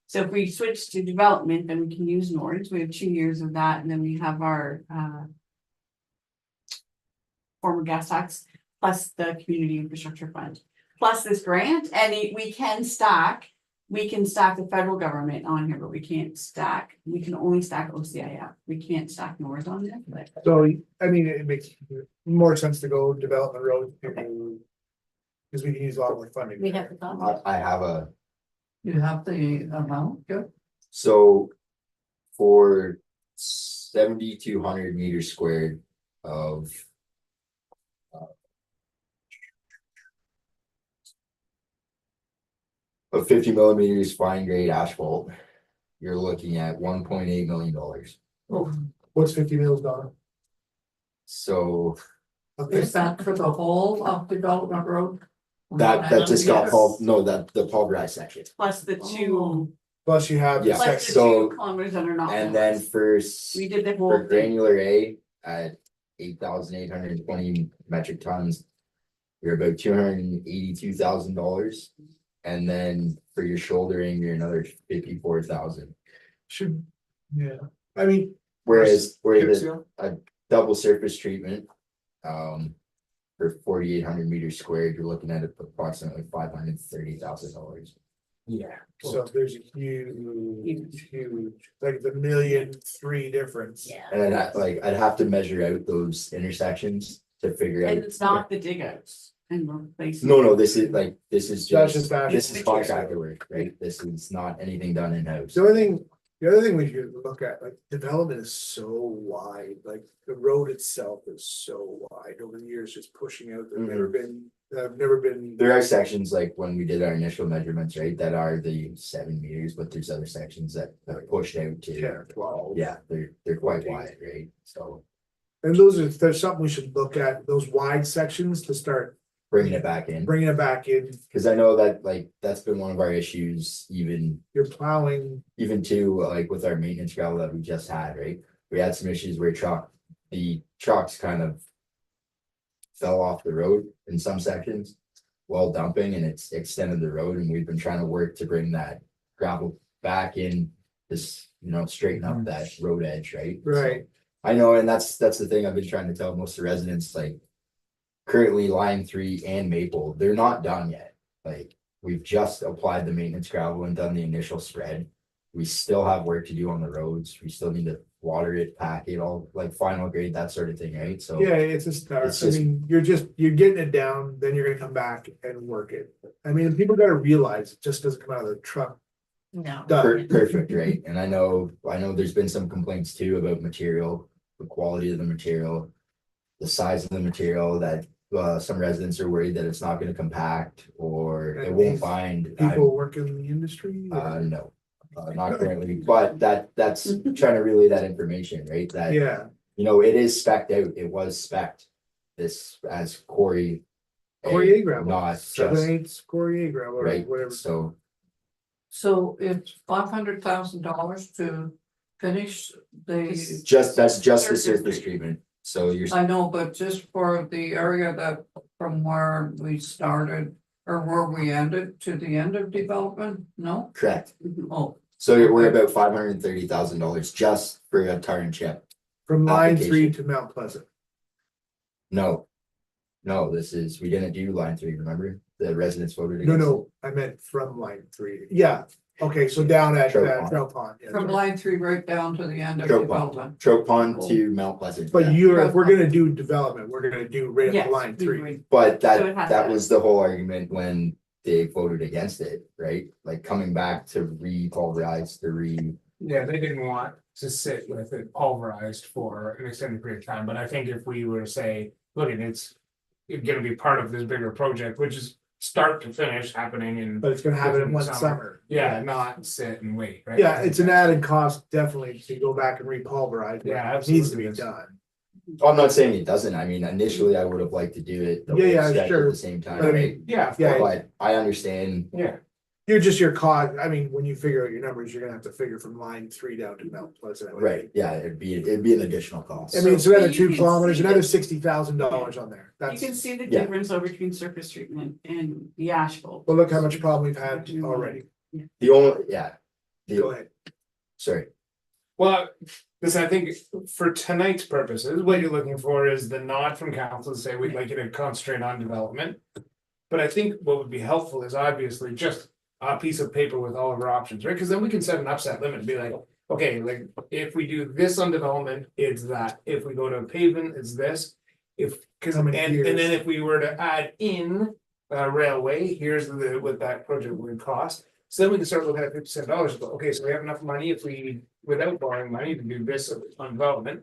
So if we switch to development, then we can use NORDS. We have 2 years of that, and then we have our former gas tax plus the community infrastructure fund, plus this grant, and we can stack the federal government on here, but we can only stack OCIF. We can't stack NORS on there, but so, I mean, it makes more sense to go development road. Because we can use a lot more funding. We have the thought. I have a, You have the amount, yeah? so for 7,200 meters squared of of 50 millimeters fine grade asphalt, you're looking at $1.8 million. What's 50 mils, Donna? So Okay, Is that for the whole of Development Road? that just got Yes. called, no, the pulverized section. plus the two, plus you have the Yeah. plus section, the So- 2 kilometers that are not. And then NORS. for We did the whole for thing. granular A at 8,820 metric tons, you're about $282,000. And then for your shouldering, you're another 54,000. should, yeah, I mean. Whereas chip the seal. double surface treatment, for 4,800 meters squared, you're looking at approximately $530,000. Yeah. So there's a huge, like the 1,000,003 difference. Yeah. And I'd have to measure out those intersections to figure out. And it's not the dig outs and replacing. No, this is That's just that. this is contractor work, right? This is not anything done in-house. The other thing we should look at, like, development is so wide, like, the road itself is so wide over the years, just pushing out, there's never been, There are sections like when we did our initial measurements, right, that are the 7 meters, but there's other sections that are pushed out 10 to. or 12. Yeah, they're quite wide, right? So And there's something we should look at, those wide sections to start bringing it back in, bringing it back in, because I know that that's been one of our issues, even you're plowing, to like with our maintenance gravel that we just had, right? We had some issues where the trucks kind of fell off the road in some sections while dumping, and it's extended the road, and we've been trying to work to bring that gravel back in this, straighten up that road edge, right? right, I know, and that's the thing I've been trying to tell most of the residents, like currently line 3 and Maple, they're not done yet. Like, we've just applied the maintenance gravel and done the initial spread. We still have work to do on the roads. We still need to water it, pack it, all like final grade, that sort of thing, right? So yeah, it's a start, It's I just- mean, you're getting it down, then you're gonna come back and work it. I mean, people gotta realize it just doesn't come out of the truck, No. done. perfect, right? And I know there's been some complaints too about material, the quality of the material, the size of the material, that some residents are worried that it's not gonna compact or it won't bind. People work in the industry. No, not currently, but that's trying to relay that information, right? That, Yeah, it is spec'd out, it was spec'd this as Corey. Corey A gravel, Not 7/8 just, Corey A gravel, or right, whatever. so, So it's $500,000 to finish the, that's just the surface treatment, so you're, I know, but just for the area that from where we started or where we ended to the end of development, no? correct. Oh, So we're about $530,000 just for a tar and chip from line 3 Application. to Mount Pleasant. No. No, we didn't do line 3, remember? The residents voted No, against it. no, I meant from line 3. Yeah, okay, so down at Trout Pond. Trout Pond. yeah, From sorry. line 3 right down to the end of Trout development. Trout Pond to Mount Pleasant. But yeah. if we're gonna do development, we're gonna do right up Yes, to line we 3. would. But So it has that to- was the whole argument when they voted against it, right? Like coming back to re-pulverize, Yeah, they didn't want to sit with it pulverized for an extended period of time, but I think if we were to say, look, it's gonna be part of this bigger project, which is start to finish happening in, But it's gonna happen in one Summer. summer. yeah, not sit and wait, right? Yeah, it's an added cost definitely to go back and repulverize. Yeah, It needs to be absolutely. done. I'm not saying it doesn't, I mean, initially I would have liked to do it. the Yeah, whole yeah, stretch sure. At the same time, But I right? mean, Yeah, Yeah. But I understand, yeah, your cost, I mean, when you figure out your numbers, you're gonna have to figure from line 3 down to Mount Pleasant. I would right, think. yeah, it'd be an additional cost. I mean, it's another But you 2 can kilometers, see another that- $60,000 on there. You That's, can see the Yeah. difference over between surface treatment and the asphalt. well, look how much problem we've had already. The only, yeah. Go The, ahead. sorry, well, listen, I think for tonight's purposes, what you're looking for is the nod from council to say we'd like you to concentrate on development. But I think what would be helpful is obviously just a piece of paper with all of our options, right? Cause then we can set an upset limit and be like, okay, like, if we do this on development, it's that, if we go to pavement, it's this. Cause, How and many years? then if we were to add in railway, here's what that project would cost. So then we can start looking at $57, but okay, so we have enough money if we, without borrowing money to do this on development.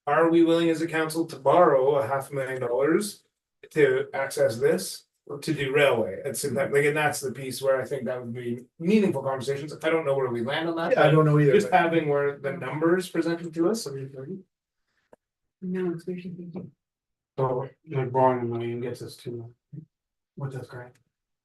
Are we willing as a council to borrow $500,000 to access this? To do railway, it's in that, like, and that's the piece where I think that would be meaningful conversations, I don't know where we land on that. I don't know either. Just but- having where the numbers presented to us. No, it's we should be. So like borrowing the money and gets us to. With this grant,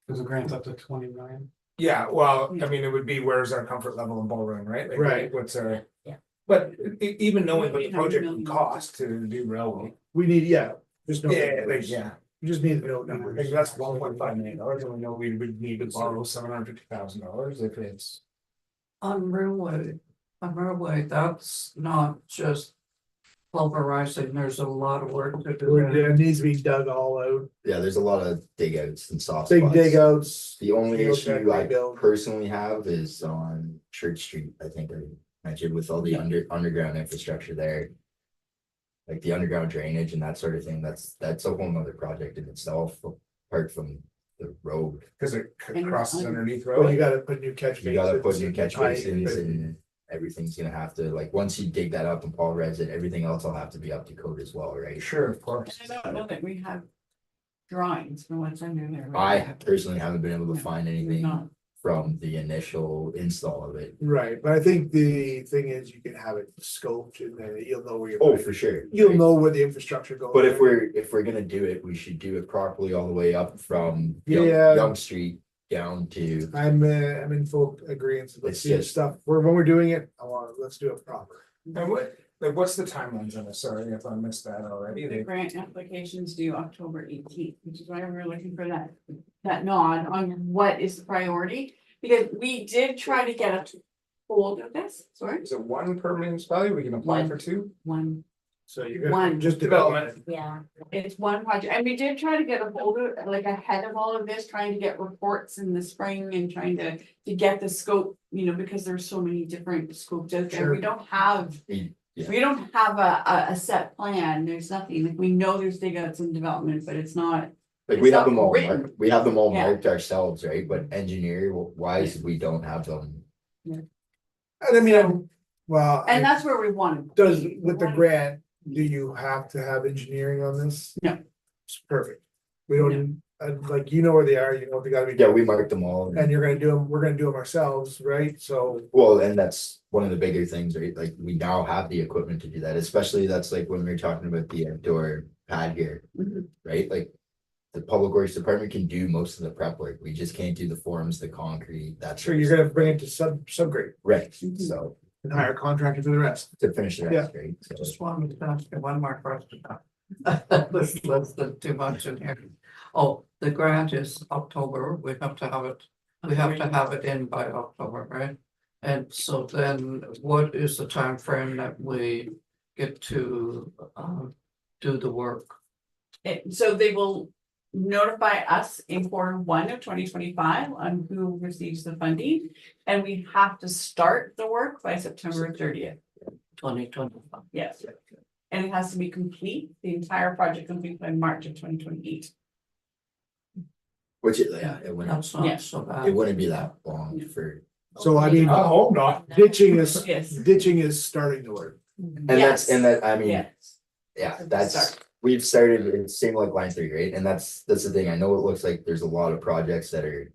because the grant's up to 20 million. Yeah, well, I mean, it would be where's our comfort level in ballroom, right? Like, Right. What's our. Yeah. But even knowing what the 800 project million. would cost to do railway. We need, just know. Yeah, like, yeah, You just need to know like numbers. that's $1.5 million, and we know we would need to borrow $750,000 if it's. On railway, that's not just pulverizing, there's a lot of work to do. there. It needs to be dug all out, yeah, there's a lot of dig outs and soft big spots. dig outs. The only Field issue check, I rebuild. personally have is on Church Street, I think I mentioned with all the underground infrastructure there. Like the underground drainage and that sort of thing, that's a whole nother project in itself, apart from the road. Cause it And crosses I- underneath But you road. gotta put new catch. You gotta put basins new and catch pipe basins and- and everything's gonna have to, like, once you dig that up and pulverize it, everything else will have to be up to code as well, right? Sure, of course. And I don't know that we have drawings for what's under there. I personally haven't been able to No, find We're anything not. from the initial install of it. Right, but I think the thing is you can have it scoped and then you'll know where you're. Oh, for sure. You'll right? know where the infrastructure goes. But if we're gonna do it, we should do it properly all the way up from Yeah. Young Street down to, I'm in full agreement. Let's It's see the just- stuff, when we're doing it, let's do it proper. And what's the timelines on this? Sorry if I missed that already. The grant applications due October 18th, which is why we're looking for that nod on what is the priority. Because we did try to get a hold of this, sorry, Is it one per municipality? We can apply for two? one, So you're One. gonna just Development. development. Yeah, it's one project, and we did try to get a hold of, like, ahead of all of this, trying to get reports in the spring and trying to get the scope, because there's so many different scopes out there, Sure. we don't have. Yeah. We don't have a set plan, there's nothing, like, we know there's dig outs in development, but it's not. like, we It's have them not all, written. we have them all Yeah. marked ourselves, right? But engineer wise, we don't have them. And I mean, well. And that's where we want. Does, with the grant, do you have to have engineering on this? No. It's perfect. We don't, like, you know where they are, you know what they gotta be. Yeah, we marked them all. And you're gonna do them, we're gonna do them ourselves, right? So, Well, and that's one of the bigger things, right? Like, we now have the equipment to do that, especially that's like when we we're talking about the outdoor pad here, Mhm. right? Like. The public works department can do most of the prep work. We just can't do the forms, the concrete, that's. sure, you're gonna bring it to subgrade Right, Mhm. so and hire a contractor for the rest. to finish the rest, right? So- Just wanted to ask you one more question. This less than too much in here. Oh, the grant is October, we have to have it in by October, right? And so then what is the time frame that we get to, do the work? So they will notify us in Q1 of 2025 on who receives the funding. And we have to start the work by September 30th. 2025. Yes. And it has to be complete, the entire project complete by March of 2028. Which, yeah, it wouldn't, That's Yeah. not so it bad. wouldn't be that long for, So I mean, I hope not. ditching is, Yes. ditching is starting the work. and that, I mean, Yes. yeah, Start. that's. We've started, it's same like line 3, right? And that's the thing, I know it looks like there's a lot of projects that are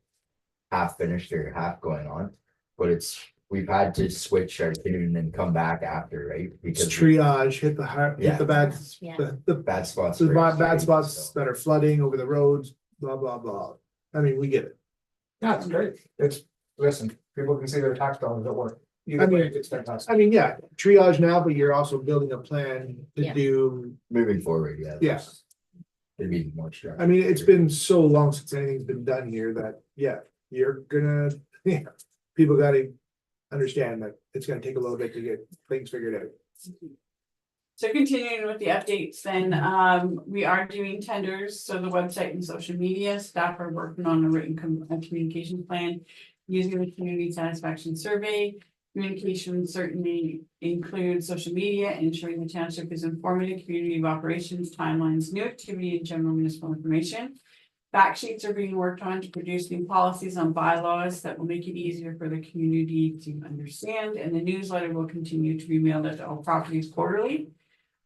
half finished or half going on, but we've had to switch our tune and come back after, right? It's Because triage, hit Yeah. the bad, Yeah. the bad spots. the first, bad right? spots So- that are flooding over the roads, blah, blah, blah. I mean, we get it. That's great. Listen, people can see their tax dollars at work. I Either mean- way, it's fantastic. I mean, yeah, triage now, but you're also building a plan to Yeah. do, Moving forward, yeah. Yeah. It'd be more structured. I mean, it's been so long since anything's been done here that, yeah, you're gonna, people gotta understand that it's gonna take a little bit to get things figured out. So continuing with the updates, then, we are doing tenders, so the website and social media, staff are working on a written communication plan. Using the community satisfaction survey, communication certainly includes social media, ensuring the township is informed of community of operations, timelines, new activity, and general municipal information. Fact sheets are being worked on to produce new policies on bylaws that will make it easier for the community to understand, and the newsletter will continue to be mailed out to all properties quarterly.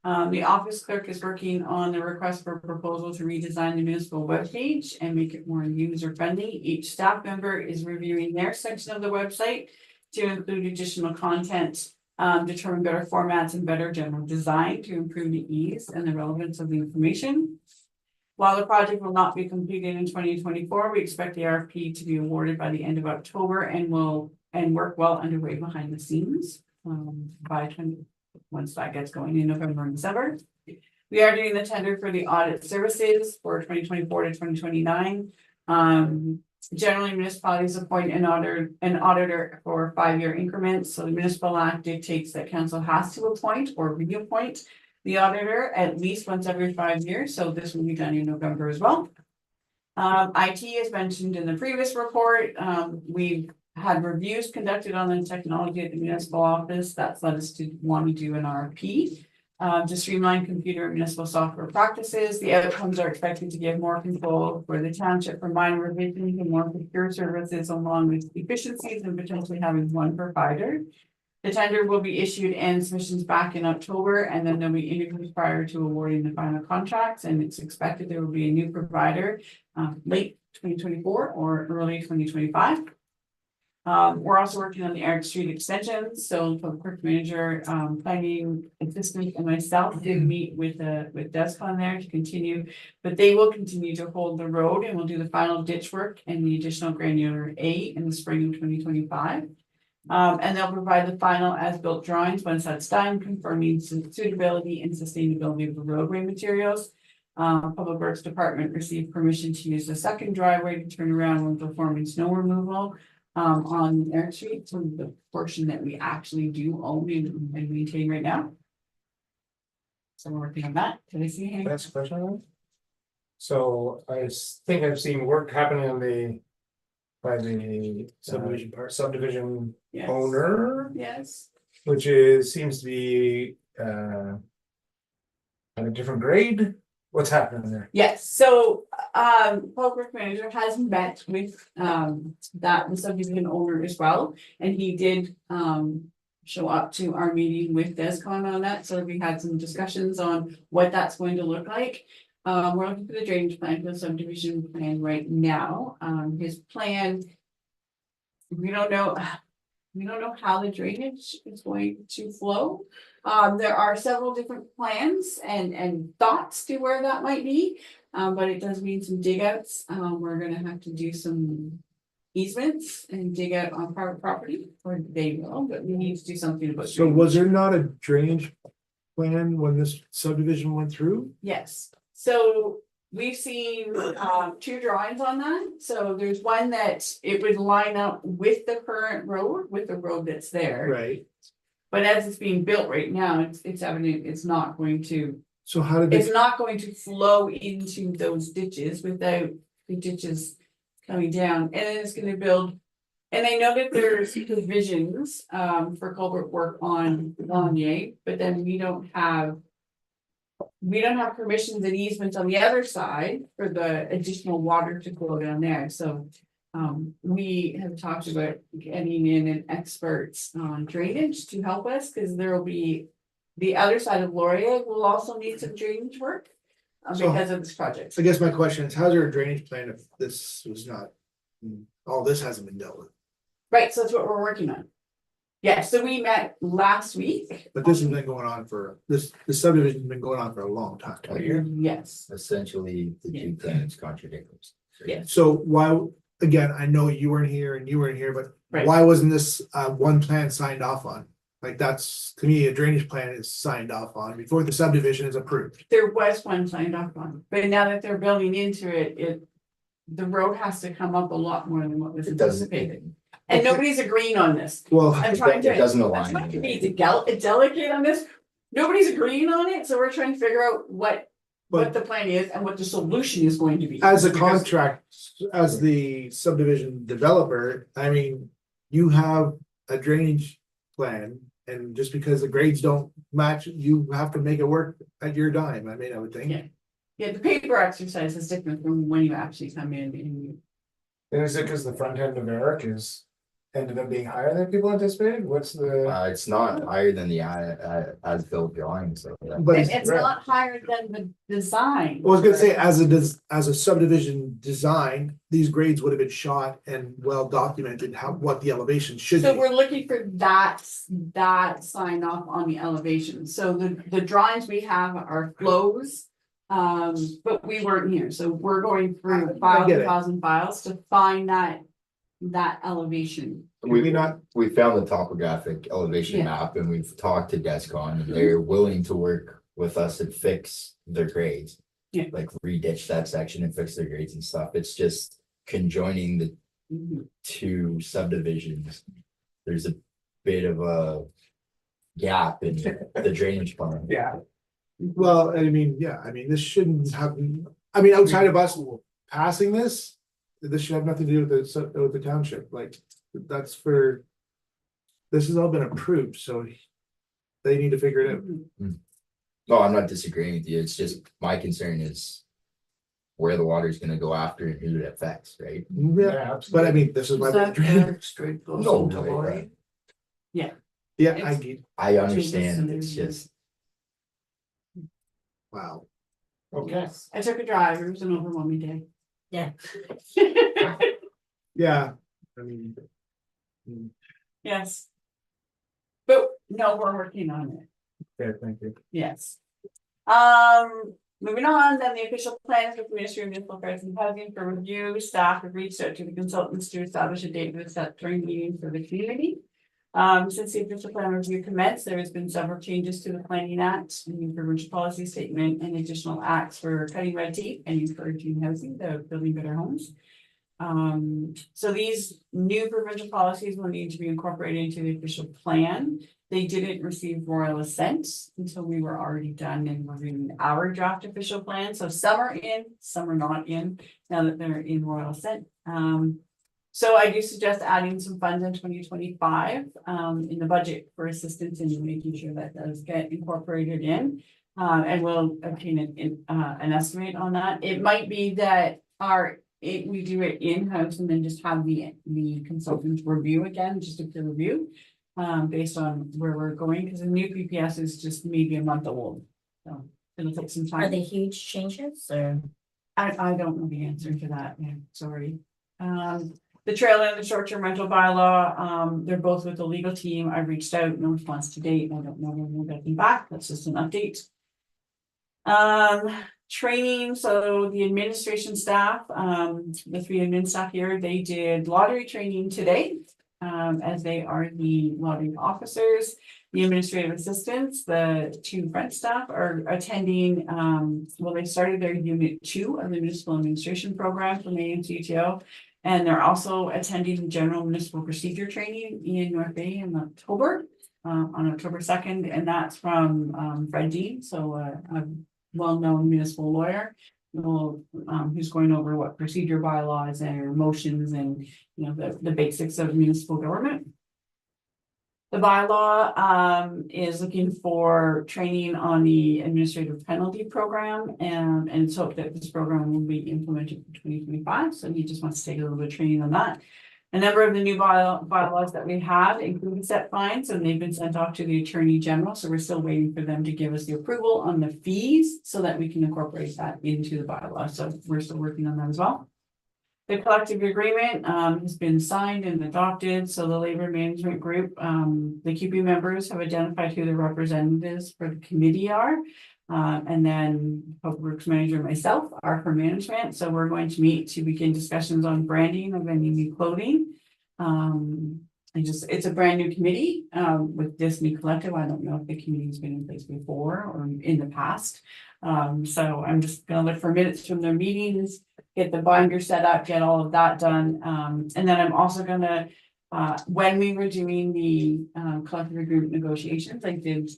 The office clerk is working on the request for proposal to redesign the municipal webpage and make it more user friendly. Each staff member is reviewing their section of the website to include additional content, determine better formats and better general design to improve the ease and the relevance of the information. While the project will not be completed in 2024, we expect the RFP to be awarded by the end of October and work well underway behind the scenes once that gets going in November and December. We are doing the tender for the audit services for 2024 to 2029. Generally, municipalities appoint an auditor for 5-year increments, so the municipal act dictates that council has to appoint or reappoint the auditor at least once every 5 years, so this will be done in November as well. IT is mentioned in the previous report. We've had reviews conducted on the technology at the municipal office. That's led us to want to do an RFP. To streamline computer and municipal software practices. The outcomes are expected to give more control for the township for minor revisions and more secure services, along with efficiencies and potentially having one provider. The tender will be issued and submissions back in October, and then there'll be interviews prior to awarding the final contracts, and it's expected there will be a new provider late 2024 or early 2025. We're also working on the Eric Street extensions, so Public Works Manager, planning assistant and myself did meet with Descon there to continue. But they will continue to hold the road and we'll do the final ditch work and the additional granular A in the spring of 2025. And they'll provide the final as-built drawings once that's done, confirming suitability and sustainability of the roadway materials. Public Works Department received permission to use the second driveway to turn around when performing snow removal. On Eric Street, so the portion that we actually do own and maintain right now. So we're working on that. Did I see anything? That's a question on that? So think I've seen work happening by the Subdivision part. subdivision Yes. owner, Yes. which seems to be at a different grade. What's happening there? Yes, so Public Works Manager has met with the subdivision owner as well, and he did show up to our meeting with Descon on that, so we had some discussions on what that's going to look like. We're looking for the drainage plan for the subdivision plan right now. His plan. We don't know how the drainage is going to flow. There are several different plans and thoughts to where that might be. But it does mean some dig outs. We're gonna have to do some easements and dig out on private property, or they will, but we need to do something about. So was there not a drainage plan when this subdivision went through? Yes, so we've seen 2 drawings on that. So there's one that it would line up with the current road, with the road that's there. Right, But as it's being built right now, it's evident it's not going to, So how did it's they, not going to flow into those ditches without the ditches coming down, and then it's gonna build. And I know that there's provisions for culvert work on Lanier, but then we don't have. We don't have permissions and easements on the other side for the additional water to go down there, so. We have talked about getting in an experts on drainage to help us, cause there will be. The other side of Laurier will also need some drainage work. So- Because of this project. I guess my question is, how's there a drainage plan if this was not, all this hasn't been dealt with? Right, so that's what we're working on. Yeah, so we met last week. But this has been going on for, this subdivision's been going on for a long time. Yes, Essentially, the two plans contradict themselves. Yeah. So why, again, I know you weren't here and you weren't here, but Right. why wasn't this one plan signed off on? Like that's, to me, a drainage plan is signed off on before the subdivision is approved. there was one signed off on, but now that they're building into it. The road has to come up a lot more than what was It doesn't. anticipated. And nobody's agreeing on this. Well, I'm trying to. It doesn't I'm align. trying to be delicate on this. Nobody's agreeing on it, so we're trying to figure out what but the plan is and what the solution is going to be. as a Because- contract, as the subdivision developer, I mean, you have a drainage plan. And just because the grades don't match, you have to make it work at your dime, I mean, I would think. Yeah. Yeah, the paper exercise is different from when you actually come in and you. And is it because the front end of Eric is ended up being higher than people anticipated? What's the? It's not higher than the as built drawing, so. But it's, It's not higher than the design. I was gonna say, as a subdivision design, these grades would have been shot and well documented how, what the elevation should So be. we're looking for that sign off on the elevation, so the drawings we have are flows. But we weren't here, so we're going through I files get and it. files and files to find that elevation. We we found the topographic elevation Yeah. map and we've talked to Descon and they're willing to work with us and fix their grades. Yeah. Like re-ditch that section and fix their grades and stuff. It's just conjoining the Mhm. two subdivisions. There's a bit of a gap in the drainage plan. Yeah. Well, I mean, yeah, I mean, this shouldn't have, I mean, outside of us passing this. This should have nothing to do with the township, like, that's for. This has all been approved, so. They need to figure it out. No, I'm not disagreeing with you. It's just my concern is where the water is gonna go after and who it affects, right? Yeah, but I mean, this is why. Is that Eric Street goes No into way, Laurier? right. Yeah, I It's- get, I understand, it's just, wow, Okay. I took a drive, it was an overwhelming day. Yeah. yeah, I mean. Yes. But no, we're working on it. Okay, thank you. Yes. Moving on, then the official plans with Ministry of Municipal Affairs and Housing for review, staff have reached out to the consultants to establish a date with set during meeting for the community. Since the official plan review commenced, there has been several changes to the Planning Act, a new provincial policy statement, and additional acts for cutting red tape and encouraging housing, the building better homes. So these new provincial policies will need to be incorporated into the official plan. They didn't receive royal assent until we were already done and reviewing our draft official plan. So some are in, some are not in, now that they're in royal assent. So I do suggest adding some funds in 2025 in the budget for assistance in making sure that does get incorporated in. And we'll obtain an estimate on that. It might be that we do it in-house and then just have the consultants review again, just a peer review. Based on where we're going, because the new PPS is just maybe a month old. So it'll take some Are time. they huge changes or? I don't know the answer to that, yeah, sorry. The trail and the short-term rental bylaw, they're both with the legal team. I reached out, no response to date. I don't know when we'll get them back. That's just an update. Training, so the administration staff, the 3 admin staff here, they did lottery training today. As they are the lottery officers, the administrative assistants, the 2 front staff are attending, they started their unit 2 of the municipal administration program from AMCTO. And they're also attending the general municipal procedure training in North Bay in October. on October 2nd, and that's from Fred Dean, so a well-known municipal lawyer. Who's going over what procedure bylaws and motions and, you know, the basics of municipal government. The bylaw is looking for training on the administrative penalty program, and it's hoped that this program will be implemented for 2025. So he just wants to take a little bit of training on that. A number of the new bylaws that we have include set fines, and they've been sent off to the Attorney General. So we're still waiting for them to give us the approval on the fees so that we can incorporate that into the bylaw. So we're still working on that as well. The collective agreement has been signed and adopted, so the labor management group, the QP members have identified who the representatives for the committee are. And then Public Works Manager and myself are for management, so we're going to meet to begin discussions on branding of any new clothing. It's a brand new committee with this new collective. I don't know if the committee's been in place before or in the past. So I'm just gonna look for minutes from their meetings, get the binder set up, get all of that done. And then I'm also gonna, when we were doing the collective agreement negotiations, I did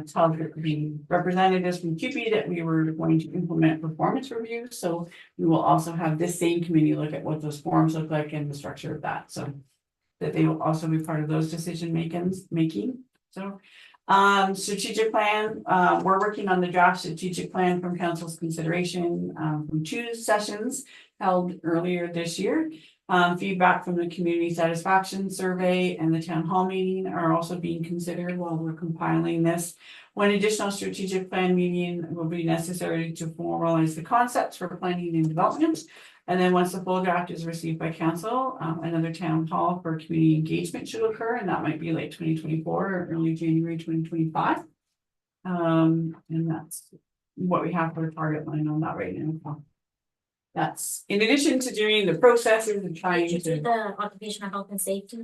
tell the representatives from QP that we were going to implement performance reviews. So we will also have this same committee look at what those forms look like and the structure of that. So that they will also be part of those decision making. So strategic plan, we're working on the draft strategic plan from council's consideration from 2 sessions held earlier this year. Feedback from the community satisfaction survey and the town hall meeting are also being considered while we're compiling this. One additional strategic plan meeting will be necessary to formalize the concepts for planning and development. And then once the full draft is received by council, another town hall for community engagement should occur, and that might be late 2024 or early January 2025. And that's what we have for a target line on that right now. That's in addition to doing the processes and trying Did you do to. the occupational health and safety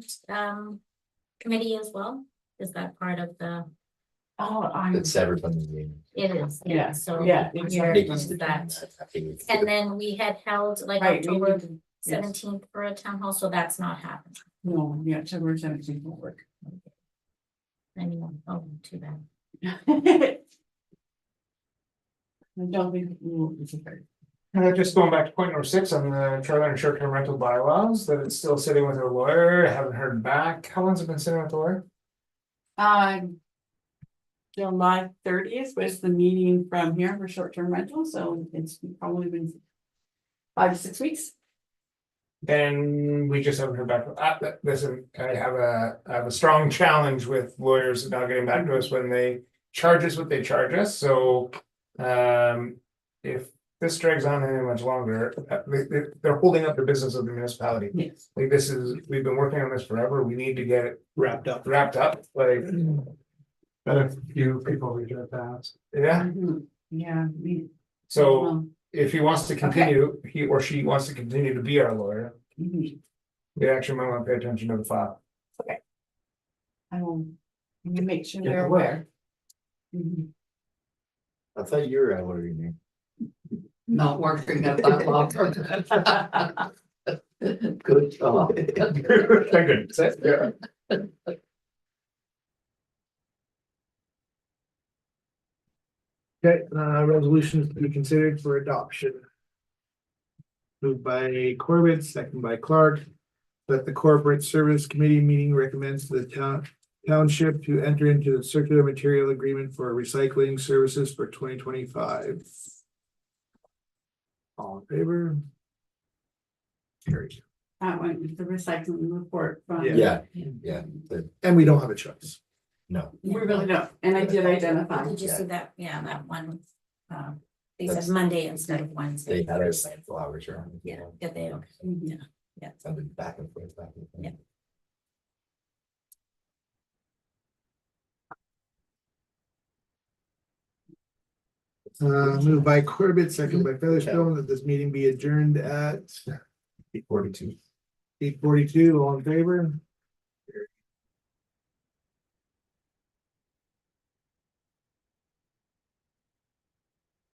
committee as well? Is that part of the? Oh, I'm. It's separate from the agreement. It is. Yeah, So. yeah, we're it's gonna already- do that. And then we had held like Right, we October need to- yes. 17th for a town hall, so that's not happening. No, yeah, October 17th won't work. I mean, oh, too bad. I don't think we will. It's okay. Just going back to point number 6 on the trailer and short-term rental bylaws, that it's still sitting with a lawyer, haven't heard back. How long's it been sitting with the lawyer? July 30th was the meeting from here for short-term rental, so it's probably been 5 to 6 weeks. And we just haven't heard back. Listen, I have a strong challenge with lawyers not getting back to us when they charge us what they charge us, so. If this drags on any much longer, they're holding up the business of the municipality. Yes. Like we've been working on this forever, we need to get it Wrapped up. wrapped up, like, But a few people reach out to us. yeah. Yeah. So if he wants to continue, he or she wants to continue to be our lawyer, Mhm. we actually might want to pay attention to the file. I will make sure Get they're the word. aware. Mhm. I thought you were a lawyer in there. Not working at that law firm. Good job. Good. Yeah. Okay, resolutions to be considered for adoption. Moved by Corbett, second by Clark. That the corporate service committee meeting recommends to the township to enter into the circular material agreement for recycling services for 2025. All in favor? Carried. That one is the recycling report from. Yeah, And we don't have a choice. no. We really don't, and I did identify. Did you see that? Yeah, that one. They That's- said Monday instead of Wednesday. They had our flowers around. Yeah, yeah, they, okay. Mhm. Yeah. I've been back and forth, back and forth. Yeah. Moved by Corbett, second by Featherstone, that this meeting be adjourned at 8:42. 8:42. All in favor?